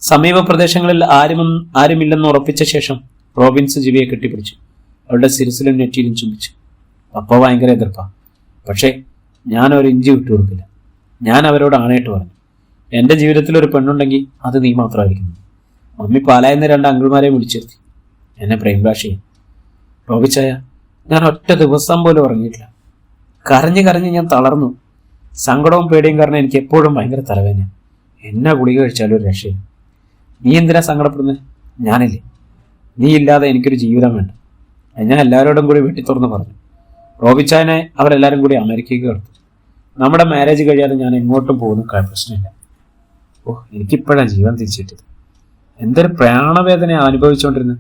സമീപ പ്രദേശങ്ങളിൽ ആരുമില്ലെന്ന് ഉറപ്പിച്ച ശേഷം റോബിൻസ് ജിബിയെ കെട്ടിപ്പിടിച്ചു. അവളുടെ സിരസിലും നെറ്റിയിലും ചുംബിച്ചു. പപ്പ ഭയങ്കര എതിർപ്പാ, പക്ഷേ ഞാൻ ഒരു ഇഞ്ചി വിട്ടുകൊടുക്കില്ല. ഞാൻ അവരോട് ആണയിട്ട് പറഞ്ഞു, എൻ്റെ ജീവിതത്തിൽ ഒരു പെണ്ണുണ്ടെങ്കിൽ അത് നീ മാത്രമായിരിക്കുന്നു. മമ്മി പാലായെന്ന് 2 അങ്കിൾമാരെ വിളിച്ചിരുത്തി എന്നെ ബ്രെയിൻ വാഷ് ചെയ്യും. റോബിച്ചായ, ഞാൻ ഒറ്റ ദിവസം പോലും ഉറങ്ങിയിട്ടില്ല. കരഞ്ഞ് ഞാൻ തളർന്നു. സങ്കടവും പേടിയും കാരണം എനിക്ക് എപ്പോഴും ഭയങ്കര തലവേദന. എന്നാ ഗുളിക കഴിച്ചാലും ഒരു രക്ഷയില്ല. നീ എന്തിനാ സങ്കടപ്പെടുന്നത്? ഞാനില്ലേ, നീ ഇല്ലാതെ എനിക്കൊരു ജീവിതം വേണ്ട. ഞാൻ എല്ലാവരോടും കൂടി വെട്ടിത്തുറന്ന് പറഞ്ഞു. റോബിച്ചായനെ അവരെല്ലാവരും കൂടി അമേരിക്കയ്ക്ക് കടത്തു. നമ്മുടെ മാരേജ് കഴിയാതെ ഞാൻ എങ്ങോട്ടും പോകുന്ന പ്രശ്നമില്ല. എനിക്കിപ്പോഴാണ് ജീവൻ തിരിച്ചിട്ടത്. എന്തൊരു പ്രാണവേദന അനുഭവിച്ചുകൊണ്ടിരുന്നത്.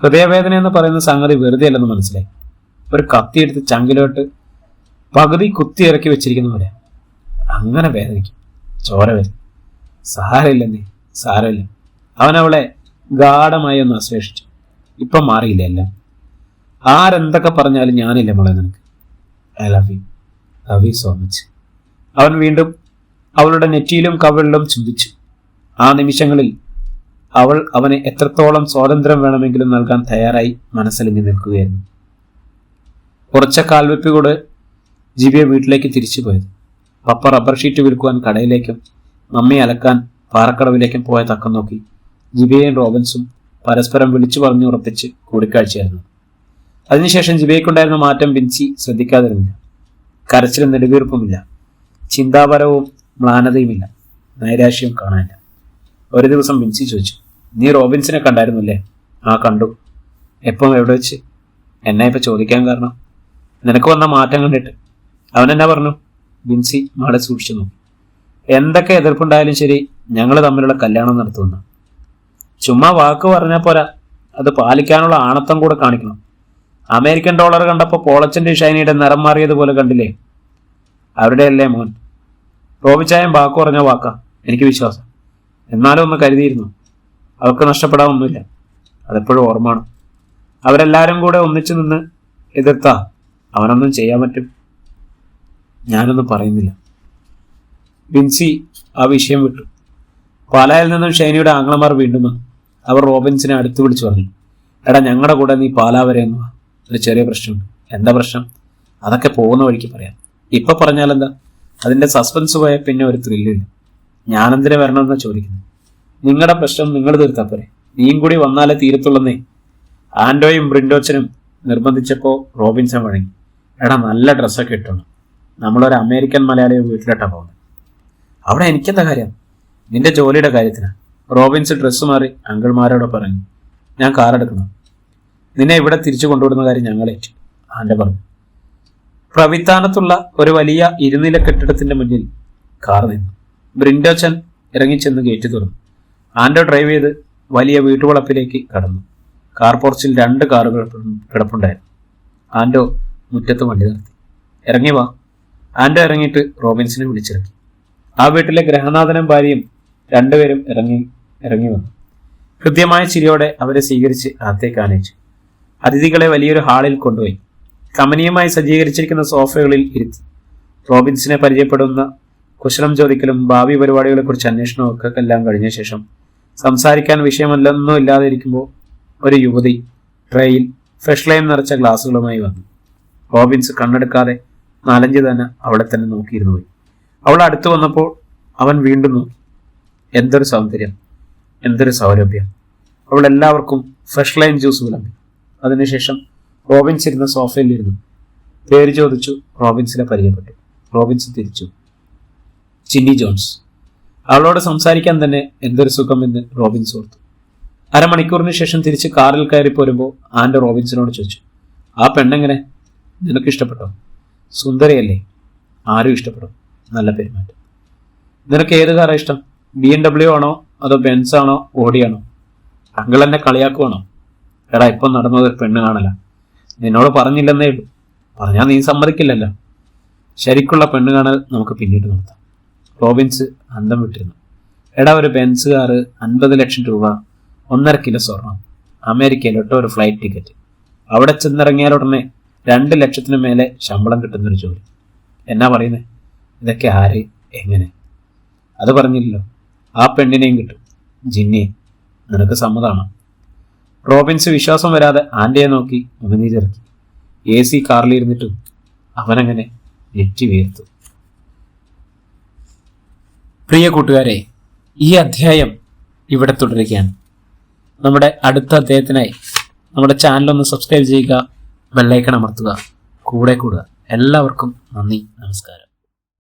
ഹൃദയവേദന എന്ന് പറയുന്ന സംഗതി വെറുതെ അല്ലെന്ന് മനസ്സിലായി. ഒരു കത്തിയെടുത്ത് ചങ്കിലോട്ട് പകുതി കുത്തി ഇറക്കി വെച്ചിരിക്കുന്ന പോലെ അങ്ങനെ വേദനിക്കും, ചോര വരും. സാരമില്ലെന്നേ, സാരമില്ല. അവനവളെ ഗാഠമായി ഒന്ന് ആശ്ലേഷിച്ചു. ഇപ്പം മാറിയില്ല എല്ലാം. ആരെന്തൊക്കെ പറഞ്ഞാലും ഞാനില്ല മോളെ നിനക്ക്. I love you so much. അവൻ വീണ്ടും അവളുടെ നെറ്റിയിലും കവിളിലും ചുംബിച്ചു. ആ നിമിഷങ്ങളിൽ അവൾ അവന് എത്രത്തോളം സ്വാതന്ത്ര്യം വേണമെങ്കിലും നൽകാൻ തയ്യാറായി മനസ്സലിഞ്ഞു നിൽക്കുകയായിരുന്നു. കുറച്ച കാൽവെപ്പിലൂടെ ജിബിയെ വീട്ടിലേക്ക് തിരിച്ചു പോയത്. പപ്പ റബ്ബർ ഷീറ്റ് വിൽക്കുവാൻ കടയിലേക്കും മമ്മി അലക്കാൻ പാറക്കടവിലേക്കും പോയ തക്കം നോക്കി ജിബിയെയും റോബിൻസും പരസ്പരം വിളിച്ചു പറഞ്ഞു ഉറപ്പിച്ച് കൂടിക്കാഴ്ചയായിരുന്നു. അതിനുശേഷം ജിബയ്ക്കുണ്ടായിരുന്ന മാറ്റം ബിൻസി ശ്രദ്ധിക്കാതിരുന്നില്ല. കരച്ചിലും നെടുവീർപ്പുമില്ല, ചിന്താപരവും മ്ലാനതയുമില്ല, നൈരാശ്യവും കാണാനില്ല. ഒരു ദിവസം ബിൻസി ചോദിച്ചു, നീ റോബിൻസിനെ കണ്ടായിരുന്നല്ലേ? ആ കണ്ടു. എപ്പം, എവിടെ വെച്ച്? എന്നാ ഇപ്പൊ ചോദിക്കാൻ കാരണം? നിനക്ക് വന്ന മാറ്റം കണ്ടിട്ട്. അവനെന്നാ പറഞ്ഞു? ബിൻസി മാടെ സൂക്ഷിച്ചു നോക്കി. എന്തൊക്കെ എതിർപ്പുണ്ടായാലും ശരി, ഞങ്ങൾ തമ്മിലുള്ള കല്യാണം നടത്തുന്നു. ചുമ്മാ വാക്ക് പറഞ്ഞാൽ പോരാ, അത് പാലിക്കാനുള്ള ആണത്തം കൂടെ കാണിക്കണം. അമേരിക്കൻ ഡോളർ കണ്ടപ്പോൾ പോളച്ചന്റെ ഷൈനിയുടെ നിറം മാറിയതുപോലെ കണ്ടില്ലേ? അവരുടെ അല്ലേ മോൻ. റോബിച്ചായം വാക്ക് പറഞ്ഞ വാക്കാ, എനിക്ക് വിശ്വാസം. എന്നാലും ഒന്ന് കരുതിയിരുന്നു. അവർക്ക് നഷ്ടപ്പെടാൻ ഒന്നുമില്ല, അതെപ്പോഴും ഓർമ്മയാണ്. അവരെല്ലാരും കൂടെ ഒന്നിച്ചു നിന്ന് എതിർത്താ അവനൊന്നും ചെയ്യാൻ പറ്റും. ഞാനൊന്നും പറയുന്നില്ല. ബിൻസി ആ വിഷയം വിട്ടു. പാലായിൽ നിന്നും ഷൈനിയുടെ ആങ്ങളമാർ വീണ്ടും വന്നു. അവർ റോബിൻസിനെ അടുത്ത് വിളിച്ചു പറഞ്ഞു, എടാ ഞങ്ങളുടെ കൂടെ നീ പാലാ വരെ എന്ന് വാ, ഒരു ചെറിയ പ്രശ്നമുണ്ട്. എന്താ പ്രശ്നം? അതൊക്കെ പോകുന്ന വഴിക്ക് പറയാം. ഇപ്പൊ പറഞ്ഞാലെന്താ? അതിന്റെ സസ്പെൻസ് പോയാൽ പിന്നെ ഒരു ത്രില്ലില്ല. ഞാനെന്തിനെ വരണമെന്നാ ചോദിക്കുന്നത്? നിങ്ങളുടെ പ്രശ്നം നിങ്ങൾ തീർത്താ പോരെ, നീയും കൂടി വന്നാലേ തീരത്തുള്ളന്നേ. ആൻഡോയും ബ്രിൻഡോച്ചനും നിർബന്ധിച്ചപ്പോ റോബിൻസൺ വഴങ്ങി. എടാ നല്ല ഡ്രസ്സൊക്കെ ഇട്ടോണം, നമ്മളൊരു അമേരിക്കൻ മലയാളി വീട്ടിലോട്ടാ പോകുന്നത്. അവിടെ എനിക്കെന്താ കാര്യം? നിന്റെ ജോലിയുടെ കാര്യത്തിനാണ്. റോബിൻസ് ഡ്രസ്സ് മാറി അങ്കിൾമാരോട് പറഞ്ഞു. ഞാൻ കാറെടുക്കണം, നിന്നെ ഇവിടെ തിരിച്ചു കൊണ്ടുവിടുന്ന കാര്യം ഞങ്ങളേറ്റു, ആൻഡോ പറഞ്ഞു. പ്രവിത്താനത്തുള്ള ഒരു വലിയ ഇരുനില കെട്ടിടത്തിന്റെ മുന്നിൽ കാർ നിന്നു. ബ്രിൻഡോച്ചൻ ഇറങ്ങിച്ചെന്ന് ഗേറ്റ് തുറന്നു. ആൻഡോ ഡ്രൈവ് ചെയ്ത് വലിയ വീട്ടുവളപ്പിലേക്ക് കടന്നു. കാർ പോർച്ചിൽ 2 കാറുകൾ കിടപ്പുണ്ടായിരുന്നു. ആൻഡോ മുറ്റത്ത് വണ്ടി നിർത്തി. ഇറങ്ങി വാ. ആൻഡോ ഇറങ്ങിയിട്ട് റോബിൻസിനെ വിളിച്ചിറക്കി. ആ വീട്ടിലെ ഗൃഹനാഥനും ഭാര്യയും രണ്ടുപേരും ഇറങ്ങി വന്നു. ഹൃദ്യമായ ചിരിയോടെ അവരെ സ്വീകരിച്ച് അകത്തേക്ക് ആനയിച്ചു. അതിഥികളെ വലിയൊരു ഹാളിൽ കൊണ്ടുപോയി കമനീയമായി സജ്ജീകരിച്ചിരിക്കുന്ന സോഫകളിൽ ഇരുത്തി. റോബിൻസിനെ പരിചയപ്പെടുന്ന കുശലം ചോദിക്കലും ഭാവി പരിപാടികളെക്കുറിച്ച് അന്വേഷണവും ഒക്കെ എല്ലാം കഴിഞ്ഞ ശേഷം സംസാരിക്കാൻ വിഷയമല്ലൊന്നും ഇല്ലാതെ ഇരിക്കുമ്പോൾ ഒരു യുവതി ട്രേയിൽ ഫ്രഷ് ലൈം നിറച്ച ഗ്ലാസുകളുമായി വന്നു. റോബിൻസ് കണ്ണെടുക്കാതെ 4-5 തന്നെ അവളെ തന്നെ നോക്കിയിരുന്നു പോയി. അവൾ അടുത്ത് വന്നപ്പോൾ അവൻ വീണ്ടും നോക്കി. എന്തൊരു സൗന്ദര്യം, എന്തൊരു സൗരഭ്യം! അവൾ എല്ലാവർക്കും ഫ്രഷ് ലൈം ജ്യൂസ് വിളമ്പി. അതിനുശേഷം റോബിൻസ് ഇരുന്ന സോഫയിലിരുന്നു. പേര് ചോദിച്ചു. റോബിൻസിനെ പരിചയപ്പെട്ടു. റോബിൻസ് തിരിച്ചു. ചിന്നി ജോൺസ്. അവളോട് സംസാരിക്കാൻ തന്നെ എന്തൊരു സുഖമെന്ന് റോബിൻസ് ഓർത്തു. അരമണിക്കൂറിന് ശേഷം തിരിച്ച് കാറിൽ കയറി പോരുമ്പോൾ ആൻഡോ റോബിൻസിനോട് ചോദിച്ചു, ആ പെണ്ണെങ്ങനെ? നിനക്ക് ഇഷ്ടപ്പെട്ടോ? സുന്ദരിയല്ലേ? ആരും ഇഷ്ടപ്പെടും, നല്ല പെരുമാറ്റം. നിനക്ക് ഏത് കാറാണ് ഇഷ്ടം? BMW ആണോ അതോ ബെൻസ് ആണോ ഓടിയാണോ? അങ്കിൾ എന്നെ കളിയാക്കുവാണോ? എടാ ഇപ്പം നടന്നതൊരു പെണ്ണ് കാണല. നിന്നോട് പറഞ്ഞില്ലെന്നേ ഉള്ളൂ. പറഞ്ഞാൽ നീ സമ്മതിക്കില്ലല്ലോ. ശരിക്കുള്ള പെണ്ണ് കാണൽ നമുക്ക് പിന്നീട് നടത്താം. റോബിൻസ് അന്തം വിട്ടിരുന്നു. എടാ ഒരു ബെൻസ് കാറ്, 50 ലക്ഷം രൂപ, 1.5 കിലോ സ്വർണം, അമേരിക്കയിലോട്ടോ ഒരു ഫ്ലൈറ്റ് ടിക്കറ്റ്, അവിടെ ചെന്നിറങ്ങിയാലുടനെ 2 ലക്ഷത്തിന് മേലെ ശമ്പളം കിട്ടുന്നൊരു ജോലി. എന്നാ പറയുന്നേ? ഇതൊക്കെ ആര്, എങ്ങനെ? അത് പറഞ്ഞില്ലല്ലോ. ആ പെണ്ണിനെയും കിട്ടും, ജിന്നിയെ. നിനക്ക് സമ്മതമാണോ? റോബിൻസ് വിശ്വാസം വരാതെ ആൻഡയെ നോക്കി ഉമിനീരിറക്കി. AC കാറിലിരുന്നിട്ടും അവനങ്ങനെ നെറ്റി വീർത്തു. പ്രിയ കൂട്ടുകാരെ, ഈ അധ്യായം ഇവിടെ തുടരുകയാണ്. നമ്മുടെ അടുത്ത അധ്യായത്തിനായി നമ്മുടെ ചാനലൊന്ന് സബ്സ്ക്രൈബ് ചെയ്യുക, ബെല്ലൈക്കൺ അമർത്തുക, കൂടെ കൂടുക. എല്ലാവർക്കും നന്ദി, നമസ്കാരം.